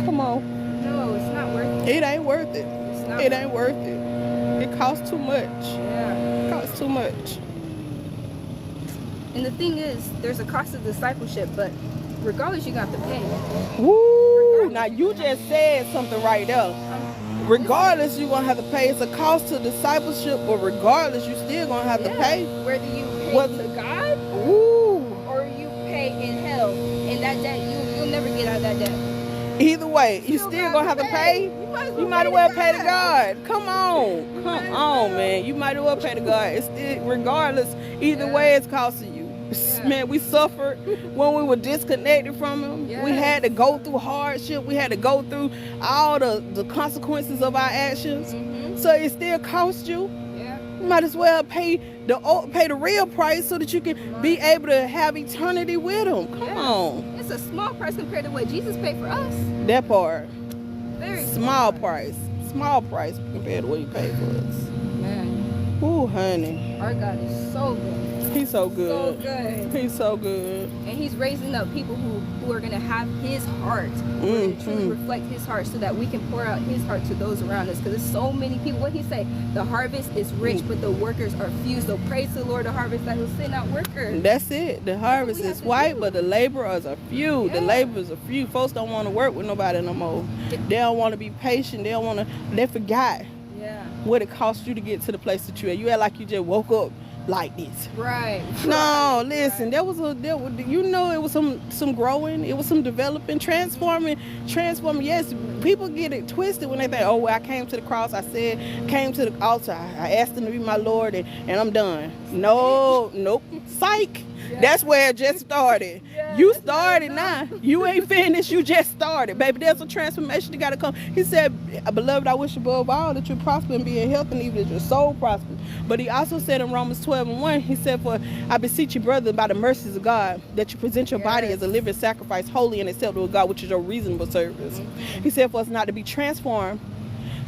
Come on. No, it's not worth it. It ain't worth it. It's not It ain't worth it. It costs too much. Yeah. It costs too much. And the thing is, there's a cost of discipleship, but regardless, you got to pay. Woo! Now you just said something right there. Regardless, you're gonna have to pay. It's a cost to discipleship, but regardless, you still gonna have to pay. Whether you pay What- to God Woo! or you pay in hell, and that debt, you'll never get out of that debt. Either way, you still gonna have to pay. You might as well pay to God. Come on, man. You might as well pay to God. It's still, regardless, either way, it's costing you. Yeah. Man, we suffered when we were disconnected from him. We Yes. had to go through hardship. We had to go through all the consequences of our actions. Mm-hmm. So it still cost you. Yeah. You might as well pay the real price so that you can be able to have eternity with him. Come Yeah. on. It's a small price compared to what Jesus paid for us. That part. Very Small price. Small price compared to what he paid for us. Man, Ooh, honey. our God is so good. He's so So good. good. He's so good. And he's raising up people who are going to have his heart, who are gonna truly reflect his heart, so that we can pour out his heart to those around us. Because there's so many people. What he say? The harvest is rich, but the workers are few. So praise the Lord, the harvest that will send out workers. That's it. The harvest we have is to white, do. but the laborers are few. The Yeah. laborers are few. Folks don't want to work with nobody no more. They don't want to be patient. They don't want to. They forgot Yeah. what it cost you to get to the place that you at. You act like you just woke up like this. Right. No, listen. There was it was some growing. It was some developing, transforming. Yes, people get it twisted when they think, oh, well, I came to the cross. Came to the altar. I asked him to be my Lord, and I'm done. No, nope. Psych. Yeah. That's where it just started. Yeah, You that's where started it's now. at. You ain't finished. You just started, baby. There's a transformation that got to come. He said, beloved, I wish above all that you prosper and be in health, and even that your soul prosper. But he also said in Romans 12:1, he said, for I beseech you, brother, by the mercies of God, that you present your body Yes. as a living sacrifice, holy and acceptable to God, which is your reasonable service. He said for us not to be transformed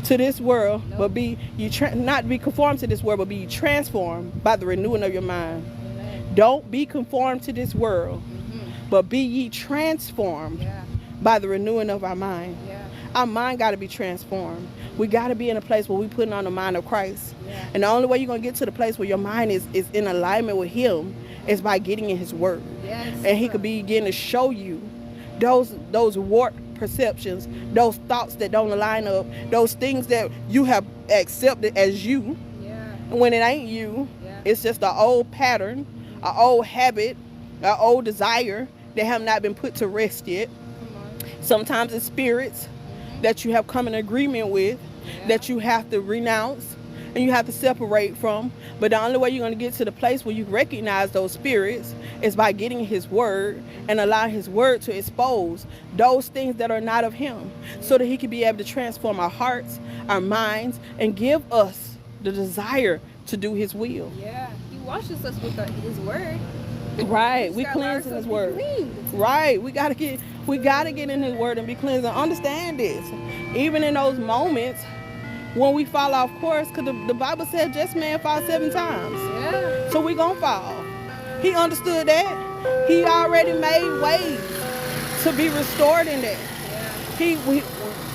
to this world, Nope. but be not be conformed to this world, but be transformed by the renewing of your mind. Amen. Don't be conformed to this world, but be ye transformed Yeah. by the renewing of our mind. Yeah. Our mind got to be transformed. We got to be in a place where we putting on the mind of Christ. Yeah. And the only way you're going to get to the place where your mind is in alignment with him is by getting in his word. Yes. And he could begin to show you those warped perceptions, those thoughts that don't align up, those things that you have accepted as you. Yeah. when it ain't you. Yeah. It's just an old pattern, an old habit, an old desire that have not been put to rest yet. Come on. Sometimes it's spirits that you have come in agreement with, Yeah. that you have to renounce and you have to separate from. But the only way you're going to get to the place where you recognize those spirits is by getting his word and allowing his word to expose those things that are not of him, so that he can be able to transform our hearts, our minds, and give us the desire to do his will. Yeah. He washes us with his word. Right. We Just gotta learn cleanse in his to be word. clean. Right. We gotta get in his word and be cleansed and understand this. Even in those moments when we fall off course, because the Bible said just man fall 7 times. Yeah. So we gonna fall. He understood that. He already made ways to be restored in that. Yeah.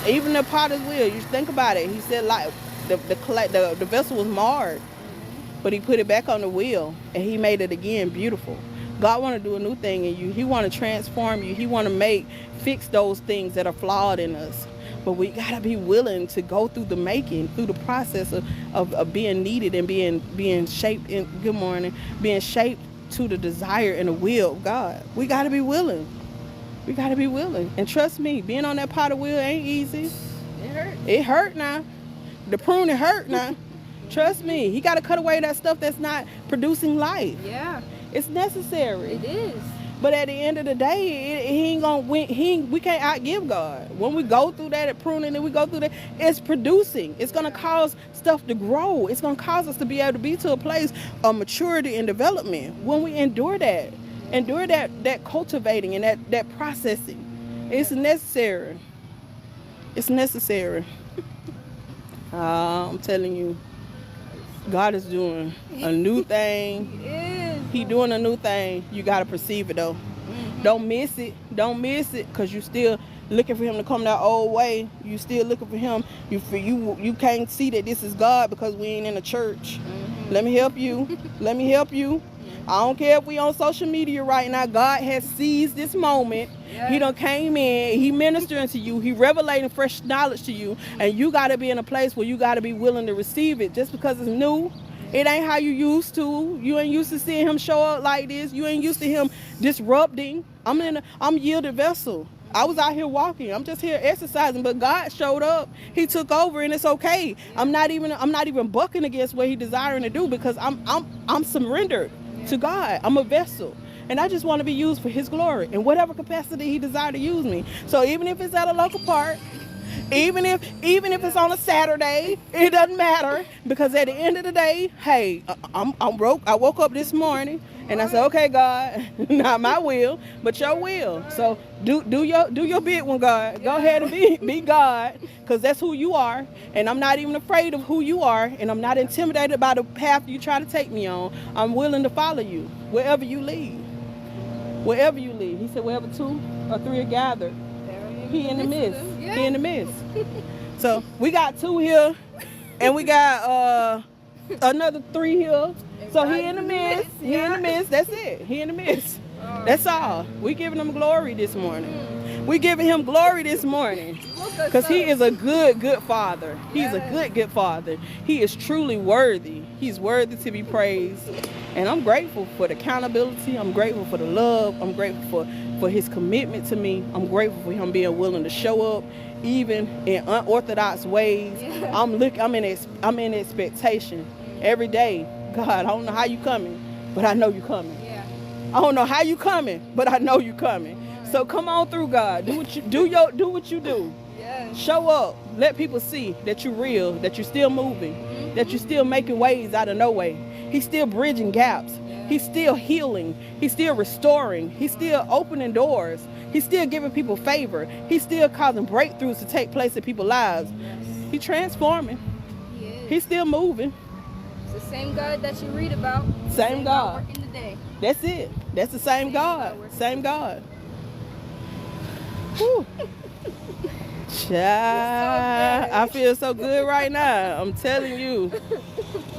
Even the potter's wheel, you think about it. He said like the vessel was marred, but he put it back on the wheel and he made it again beautiful. God want to do a new thing in you. He want to transform you. He want to fix those things that are flawed in us. But we gotta be willing to go through the making, through the process of being needed and being shaped in. Good morning, being shaped to the desire and the will of God. We gotta be willing. We gotta be willing. And trust me, being on that pot of wheel ain't easy. It hurts. It hurt now. The pruning hurt now. Trust me, he gotta cut away that stuff that's not producing life. Yeah. It's necessary. It is. But at the end of the day, he ain't gonna win. We can't outgive God. When we go through that at pruning and we go through that, it's producing. It's gonna cause stuff to grow. It's gonna cause us to be able to be to a place of maturity and development. When we endure that cultivating and that processing, it's necessary. It's necessary. I'm telling you, God is doing a new thing. It is. He doing a new thing. You got to perceive it though. Mhm. Don't miss it. Don't miss it, because you still looking for him to come that old way. You still looking for him. You can't see that this is God because we ain't in a church. Mhm. Let me help you. Let me help you. I don't care if we on social media right now. God has seized this moment. Yeah. He done came in. He ministering to you. He revelating fresh knowledge to you. And you got to be in a place where you got to be willing to receive it. Just because it's new, it ain't how you used to. You ain't used to seeing him show up like this. You ain't used to him disrupting. I'm yielded vessel. I was out here walking. I'm just here exercising, but God showed up. He took over, and it's okay. I'm not even bucking against what he desiring to do, because I'm surrendered to God. I'm a vessel, and I just want to be used for his glory in whatever capacity he desired to use me. So even if it's at a local park, even if it's on a Saturday, it doesn't matter, because at the end of the day, hey, I'm broke. I woke up this morning and I said, okay, God, not my will, but your will. So do your bit one, God. Go ahead and be God, because that's who you are. And I'm not even afraid of who you are, and I'm not intimidated by the path you try to take me on. I'm willing to follow you wherever you lead. Wherever you lead. He said, wherever 2 or 3 are gathered, he in the midst. Yeah. He in the midst. So we got 2 here, and we got another 3 here. So he in the midst. He in the midst. That's it. He in the midst. That's all. We giving him glory this morning. We giving him glory this morning, because he is a good father. He's a good father. He is truly worthy. He's worthy to be praised. And I'm grateful for the accountability. I'm grateful for the love. I'm grateful for his commitment to me. I'm grateful for him being willing to show up even in unorthodox ways. Yeah. I'm in expectation every day. God, I don't know how you coming, but I know you coming. Yeah. I don't know how you coming, but I know you coming. So come on through, God. Do what you do. Yes. Show up. Let people see that you're real, that you're still moving, that you're still making ways out of no way. He's still bridging gaps. He's still healing. He's still restoring. He's still opening doors. He's still giving people favor. He's still causing breakthroughs to take place in people's lives. He's transforming. He is. He's still moving. It's the same God that you read about. Same God. Working today. That's it. That's the same God. Same God. Whew. Child, I feel so good right now. I'm telling you.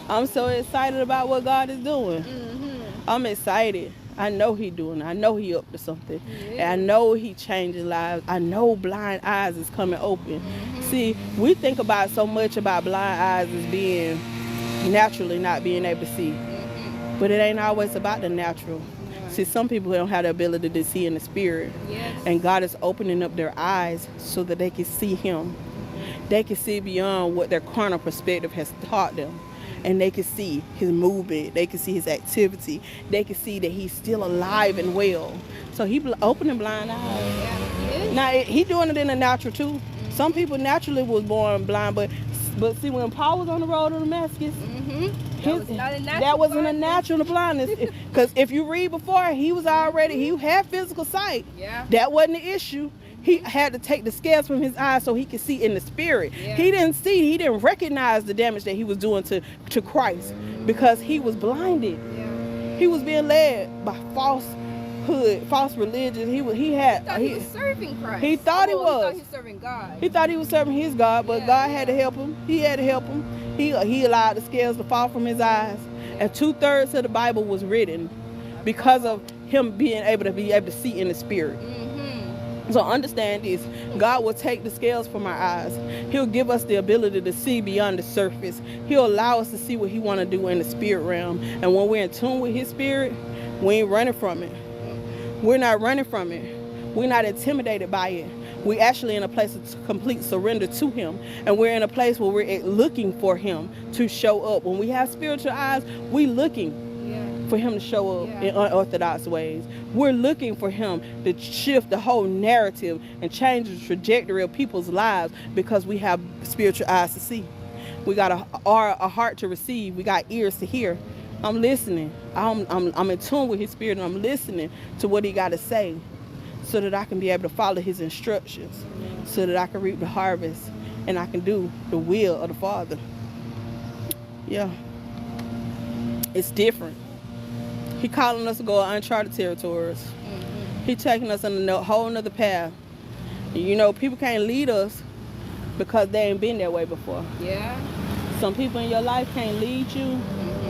I'm so excited about what God is doing. Mm-hmm. I'm excited. I know he doing it. I know he up to something. Yeah. And I know he changing lives. I know blind eyes is coming open. Mm-hmm. See, we think about so much about blind eyes as being naturally not being able to see. But it ain't always about the natural. See, some people don't have the ability to see in the spirit. Yes. And God is opening up their eyes so that they can see him. They can see beyond what their carnal perspective has taught them. And they can see his movement. They can see his activity. They can see that he's still alive and well. So he opening blind eyes. Yeah, he is. Now, he doing it in the natural too. Some people naturally was born blind, but see, when Paul was on the road to Damascus, that wasn't a natural blindness. Because if you read before, he had physical sight. Yeah. That wasn't the issue. He had to take the scales from his eyes so he could see in the spirit. Yeah. He didn't recognize the damage that he was doing to Christ because he was blinded. Yeah. He was being led by false religion. He was serving Christ. He thought he was. He thought he was serving God. He thought he was serving his God, but God had to help him. He had to help him. He allowed the scales to fall from his eyes. And 2/3 of the Bible was written because of him being able to see in the spirit. So understand this. God will take the scales from our eyes. He'll give us the ability to see beyond the surface. He'll allow us to see what he want to do in the spirit realm. And when we're in tune with his spirit, we ain't running from it. We're not running from it. We're not intimidated by it. We're actually in a place of complete surrender to him. And we're in a place where we're looking for him to show up. When we have spiritual eyes, we're looking for him to show up in unorthodox ways. We're looking for him to shift the whole narrative and change the trajectory of people's lives because we have spiritual eyes to see. We got a heart to receive. We got ears to hear. I'm listening. I'm in tune with his spirit, and I'm listening to what he got to say so that I can be able to follow his instructions, so that I can reap the harvest and I can do the will of the Father. Yeah. It's different. He calling us to go uncharted territories. He taking us on a whole nother path. You know, people can't lead us because they ain't been that way before. Yeah. Some people in your life can't lead you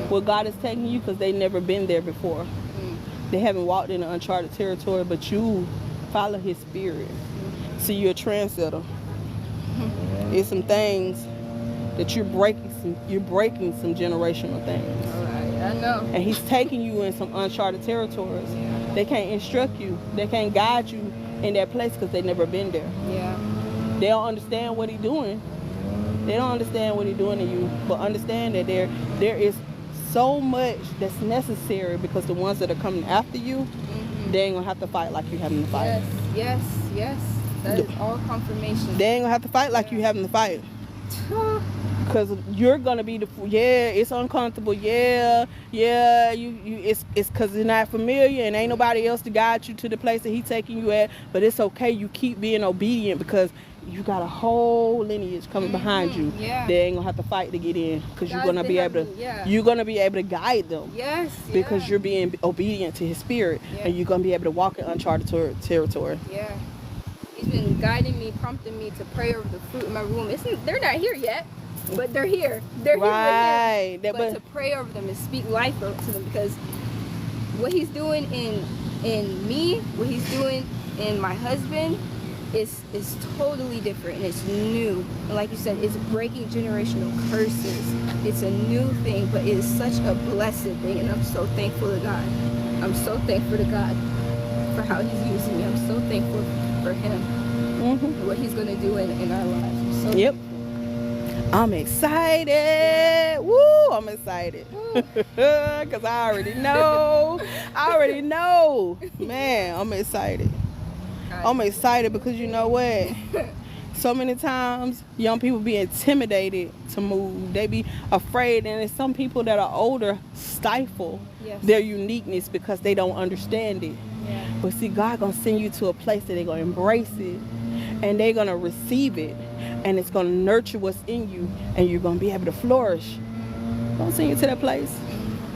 where God is taking you because they never been there before. They haven't walked in an uncharted territory, but you follow his spirit. See, you're a trendsetter. It's some things that you're breaking some generational things. All right. I know. And he's taking you in some uncharted territories. Yeah. They can't instruct you. They can't guide you in that place because they've never been there. Yeah. They don't understand what he's doing. They don't understand what he's doing to you. But understand that there is so much that's necessary because the ones that are coming after you, they ain't going to have to fight like you having to fight. Yes. That is all confirmation. They ain't going to have to fight like you having to fight. Because you're gonna be it's uncomfortable. It's because it's not familiar and ain't nobody else to guide you to the place that he's taking you at. But it's okay. You keep being obedient because you got a whole lineage coming behind you. Yeah. They ain't gonna have to fight to get in because you're gonna be able to guide them. Yes. Because you're being obedient to his spirit, and you're gonna be able to walk in uncharted territory. Yeah. He's been guiding me, prompting me to pray over the fruit in my room. They're not here yet. But they're here. They're right. here. But to pray over them and speak life to them, because what he's doing in me, what he's doing in my husband, is totally different and it's new. And like you said, it's breaking generational curses. It's a new thing, but it is such a blessed thing, and I'm so thankful to God. I'm so thankful to God for how he's using me. I'm so thankful for him and what he's going to do in our lives. I'm so I'm excited. Woo, I'm excited. Because I already know. Man, I'm excited. I'm excited because you know what? So many times, young people be intimidated to move. They be afraid. And there's some people that are older stifle their uniqueness because they don't understand it. Yeah. But see, God going to send you to a place that they're going to embrace it. And they're going to receive it. And it's going to nurture what's in you, and you're going to be able to flourish. Don't send you to that place.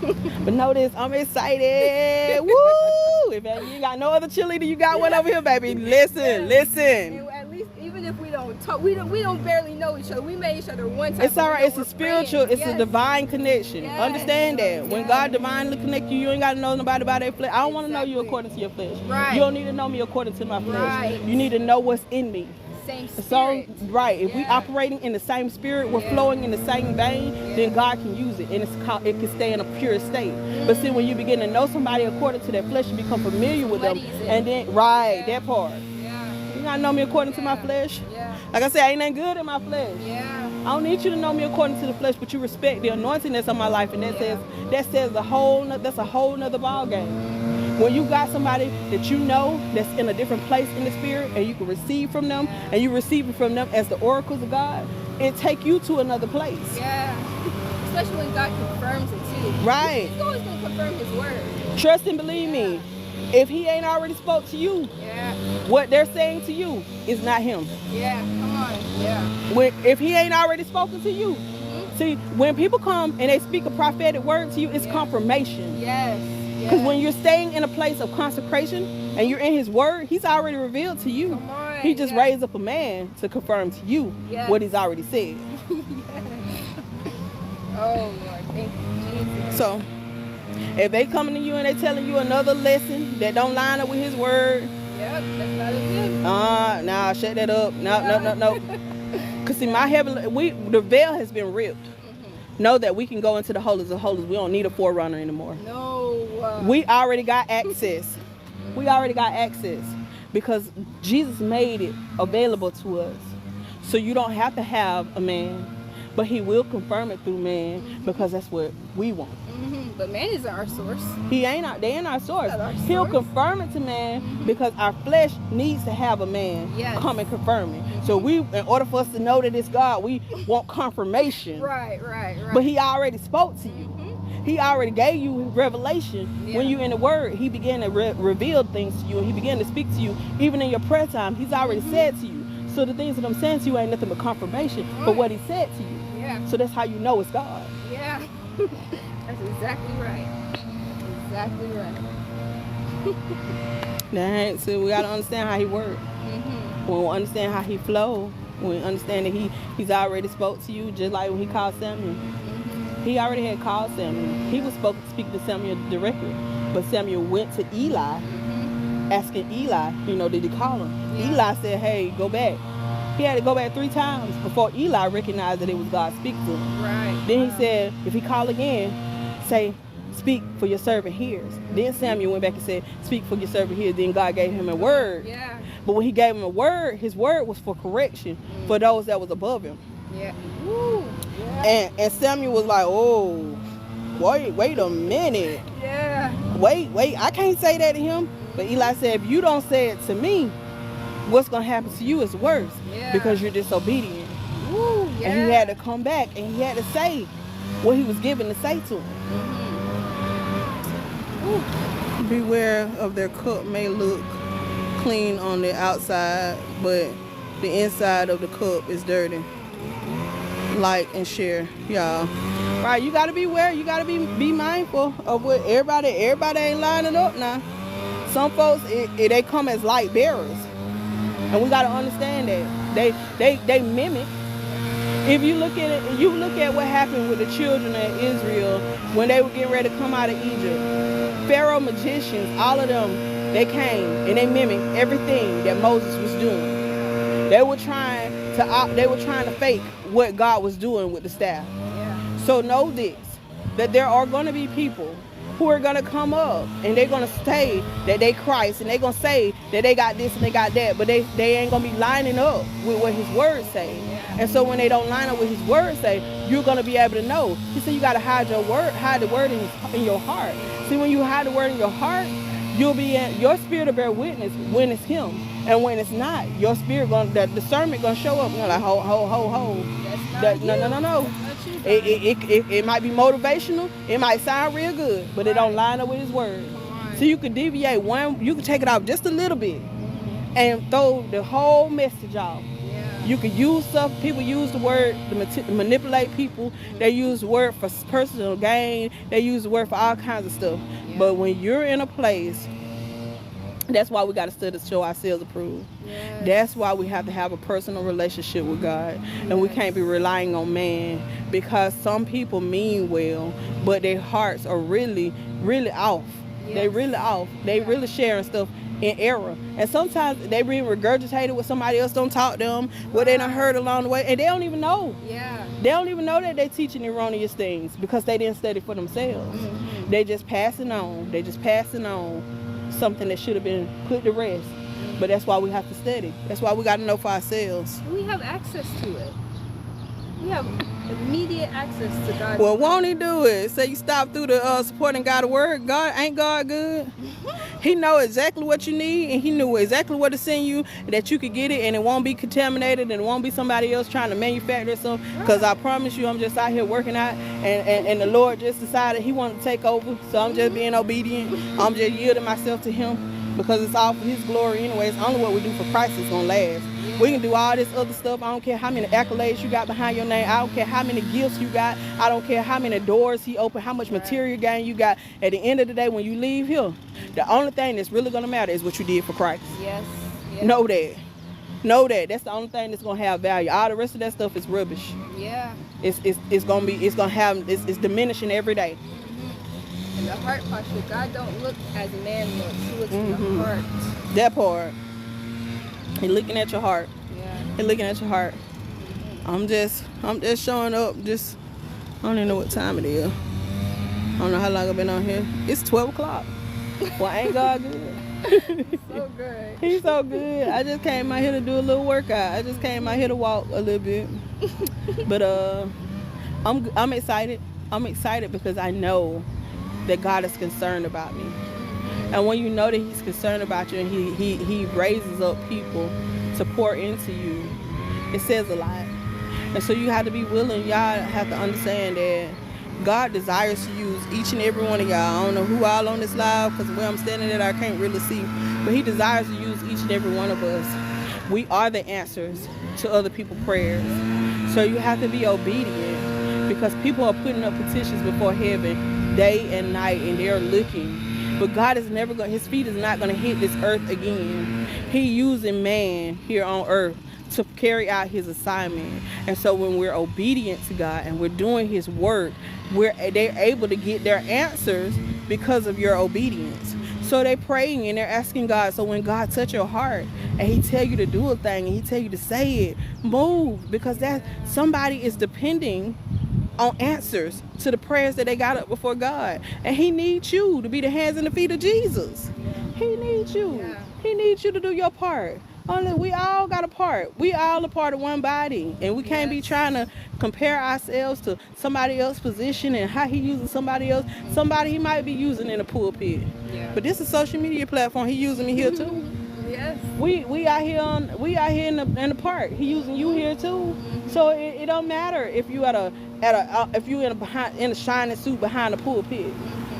But notice, I'm excited. Woo! If you got no other cheerleader, you got one over here, baby. Listen. And at least, even if we don't talk, we don't barely know each other. We met each other one time. It's all right. It's a spiritual. It's a divine connection. Yes. Understand that. When God divinely connect you, you ain't got to know nobody about their flesh. I don't want to know you according to your flesh. Right. You don't need to know me according to my flesh. Right. You need to know what's in me. same So spirit. right, if we Yeah. operating in the same spirit, we're Yeah. flowing in the same vein, Yeah. then God can use it, and it can stay in a pure state. But see, when you begin to know somebody according to their flesh, you become familiar with them, Muddies it. and then right, Yeah. that part. Yeah. You gotta know me according to my Yeah. flesh. Yeah. Like I said, ain't nothing good in my flesh. Yeah. I don't need you to know me according to the flesh, but you respect the anointing that's on my life, and that Yeah. says that's a whole nother ball game. When you got somebody that you know that's in a different place in the spirit, and you can receive from them, Yeah. and you receive it from them as the oracles of God, it take you to another place. Yeah. Especially when God confirms it too. Right. He's always gonna confirm His word. Trust and believe me. If He ain't already spoke to you, Yeah. what they're saying to you is not Him. Yeah. Come on. Yeah. If He ain't already spoken to you, Mhm. see, when people come and they speak a prophetic word to you, it's Yeah. confirmation. Yes. Because Yes. when you're staying in a place of consecration and you're in His word, He's already revealed to you. Come on. He just Yeah. raised up a man to confirm to you Yes. what He's already said. Oh Lord, thank you, Jesus. So, if they coming to you and they telling you another lesson that don't line up with His word, Yep, that's not as good. nah, shut that up. No. Cause see, the veil has been ripped. Know that we can go into the holies of holies. We don't need a forerunner anymore. No. We already got access. We already got access because Jesus made it available to us. So you don't have to have a man, but He will confirm it through man because that's what we want. But man isn't our source. They ain't our source. Not our He'll source. confirm it to man because our flesh needs to have a man Yes. come and confirm it. So in order for us to know that it's God, we want confirmation. Right. But He already spoke to you. He already gave you revelation. Yeah. When you're in the Word, He began to reveal things to you, and He began to speak to you. Even in your prayer time, He's already said to you. So the things that I'm saying to you ain't nothing but confirmation for what He said to you. Yeah. So that's how you know it's God. Yeah. That's exactly right. Exactly right. So we gotta understand how He works. When we understand how He flow, when we understand that He's already spoke to you, just like when He called Samuel. He already had called Samuel. He was supposed to speak to Samuel directly, but Samuel went to Eli, asking Eli, did he call him? Yeah. Eli said, hey, go back. He had to go back 3 times before Eli recognized that it was God speaking to him. Right. Then he said, if he call again, say, speak for your servant hears. Then Samuel went back and said, speak for your servant hears. Then God gave him a word. Yeah. But when He gave him a word, His word was for correction for those that was above him. Yeah. Woo. Yeah. And Samuel was like, oh, wait a minute. Yeah. Wait, I can't say that to him. But Eli said, if you don't say it to me, what's going to happen to you is worse Yeah. because you're disobedient. Woo. Yeah. And he had to come back and he had to say what he was given to say to him. Beware of their cup may look clean on the outside, but the inside of the cup is dirty. Like and share, y'all. Right, you gotta beware. You gotta be mindful of what everybody ain't lining up now. Some folks they come as light bearers, and we gotta understand that they mimic. If you look at it, you look at what happened with the children of Israel when they were getting ready to come out of Egypt. Pharaoh magicians, all of them, they came and they mimicked everything that Moses was doing. They were trying to fake what God was doing with the staff. Yeah. So know this, that there are going to be people who are going to come up and they're going to say that they Christ and they're going to say that they got this and they got that, but they ain't going to be lining up with what His word say. And so when they don't line up with His word say, you're going to be able to know. He said you got to hide the word in your heart. See, when you hide the word in your heart, your spirit will bear witness when it's Him. And when it's not, your spirit that discernment gonna show up. You're like, ho. That's not No. That's not you, It might be motivational. It might sound real good, but it don't line up with His word. So you could deviate you could take it off just a little bit and throw the whole message off. Yeah. You could use stuff. People use the word to manipulate people. They use the word for personal gain. They use the word for all kinds of stuff. Yeah. But when you're in a place, that's why we got to study to show ourselves approved. Yes. That's why we have to have a personal relationship with God. And we can't be relying on man, because some people mean well, but their hearts are really, really off. They Yes. really off. They Yeah. really sharing stuff in error. And sometimes they being regurgitated what somebody else don't talk to them, what they done Right. heard along the way, and they don't even know. Yeah. They don't even know that they teaching erroneous things because they didn't study for themselves. Mm-hmm. They just passing on. They just passing on something that should have been put to rest. But that's why we have to study. That's why we got to know for ourselves. We have access to it. We have immediate access to God. Well, won't he do it? Say you stop through the supporting God word. God ain't God good. He know exactly what you need, and he knew exactly what to send you that you could get it, and it won't be contaminated, and it won't be somebody else trying to manufacture something. Because I promise you, I'm just out here working out, and the Lord just decided He wanted to take over. So I'm just being obedient. I'm just yielding myself to Him because it's all for His glory anyway. It's only what we do for Christ is gonna last. We can do all this other stuff. I don't care how many accolades you got behind your name. I don't care how many gifts you got. I don't care how many doors He opened, how much material gain you got. At the end of the day, when you leave here, the only thing that's really going to matter is what you did for Christ. Yes. Yes. Know that. Know that. That's the only thing that's going to have value. All the rest of that stuff is rubbish. Yeah. It's diminishing every day. And the heart posture, God don't look as man looks. He looks in Mhm. the heart. That part. He looking at your heart. Yeah. He looking at your heart. I'm just showing up. Just I don't even know what time it is. I don't know how long I've been on here. It's 12 o'clock. Well, ain't God good? So good. He's so good. I just came out here to do a little workout. I just came out here to walk a little bit. But I'm excited. I'm excited because I know that God is concerned about me. And when you know that He's concerned about you and he raises up people to pour into you, it says a lot. And so you have to be willing. Y'all have to understand that God desires to use each and every one of y'all. I don't know who all on this live because where I'm standing at I can't really see. But He desires to use each and every one of us. We are the answers to other people's prayers. So you have to be obedient because people are putting up petitions before heaven day and night and they're looking. But God is never going, His feet is not going to hit this earth again. He using man here on earth to carry out His assignment. And so when we're obedient to God and we're doing His work, they're able to get their answers because of your obedience. So they're praying and they're asking God. So when God touch your heart and He tell you to do a thing and He tell you to say it, move, because that somebody is depending on answers to the prayers that they got up before God. And He needs you to be the hands and the feet of Jesus. He needs you. Yeah. He needs you to do your part. Only we all got a part. We all a part of one body. And we can't be Yes. trying to compare ourselves to somebody else's position and how He using somebody else. Somebody He might be using in a pulpit. Yeah. But this is a social media platform. He using me here too. Yes. We out here in the park. He using you here too. So it don't matter if you if you in a shining suit behind the pulpit.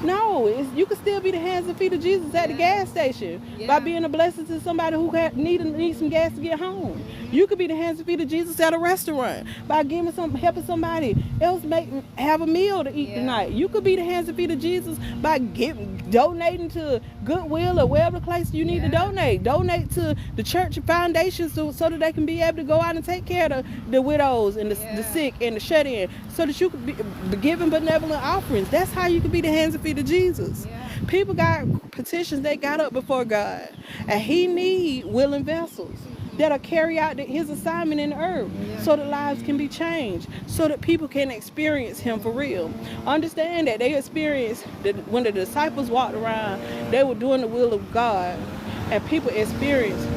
No, you can still be the hands and feet of Jesus at the gas station Yeah. by being a blessing to somebody who need some gas to get home. You could be the hands and feet of Jesus at a restaurant by helping somebody else have a meal to eat Yeah. tonight. You could be the hands and feet of Jesus by donating to Goodwill or wherever place you need to donate. Donate to the church foundations so that they can be able to go out and take care of the widows and the sick and the shut-in, so that you could be giving benevolent offerings. That's how you can be the hands and feet of Jesus. Yeah. People got petitions they got up before God, and He need willing vessels that'll carry out His assignment in the earth, so that lives can be changed, so that people can experience Him for real. Understand that they experienced that when the disciples walked around, they were doing the will of God, and people experienced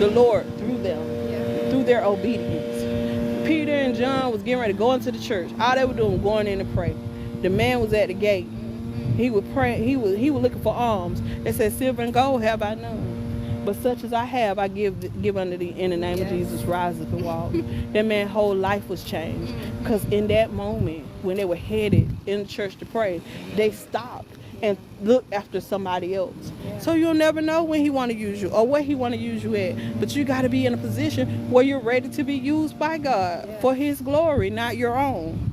the Lord through them, through their obedience. Peter and John was getting ready to go into the church. All they were doing was going in to pray. The man was at the gate. He was praying. He was looking for alms. They said, "Silver and gold have I none, but such as I have, I give unto thee. In the name of Jesus, rise up and walk." That man's whole life was changed, because in that moment when they were headed in the church to pray, they stopped and looked after somebody else. So you'll never know when He want to use you or where He want to use you at. But you got to be in a position where you're ready to be used by God for His glory, not your own.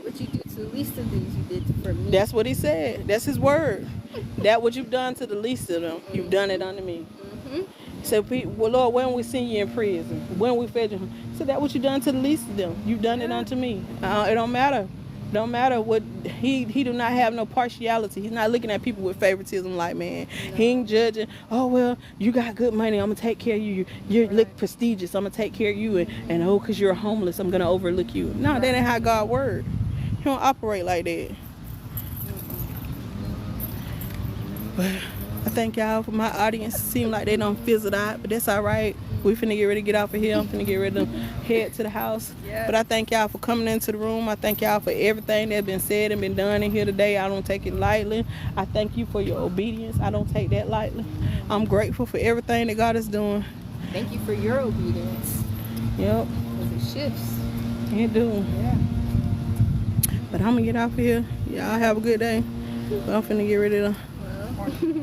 What you do to the least of these, you did for me. That's what He said. That's His word. That what you've done to the least of them, you've done it unto me. So, well, Lord, when we send you in prison, when we fed you, so that what you done to the least of them, you've done it unto me. It don't matter Don't matter what he do not have no partiality. He's not looking at people with favoritism. Like, man, he ain't judging. Oh well, you got good money, I'm gonna take care of you. You look prestigious, I'm gonna take care of you. And oh, cause you're homeless, I'm gonna overlook you. No, that ain't how God works. He don't operate like that. But I thank y'all for my audience. Seem like they don't fizzle out, but that's all right. We finna get ready to get off of here. I'm finna get ready to head to the house. Yeah. But I thank y'all for coming into the room. I thank y'all for everything that's been said and been done in here today. I don't take it lightly. I thank you for your obedience. I don't take that lightly. I'm grateful for everything that God is doing. Thank you for your obedience. Yep, Because it shifts. it do. Yeah. But I'm gonna get off of here. Y'all have a good day. But I'm finna get ready to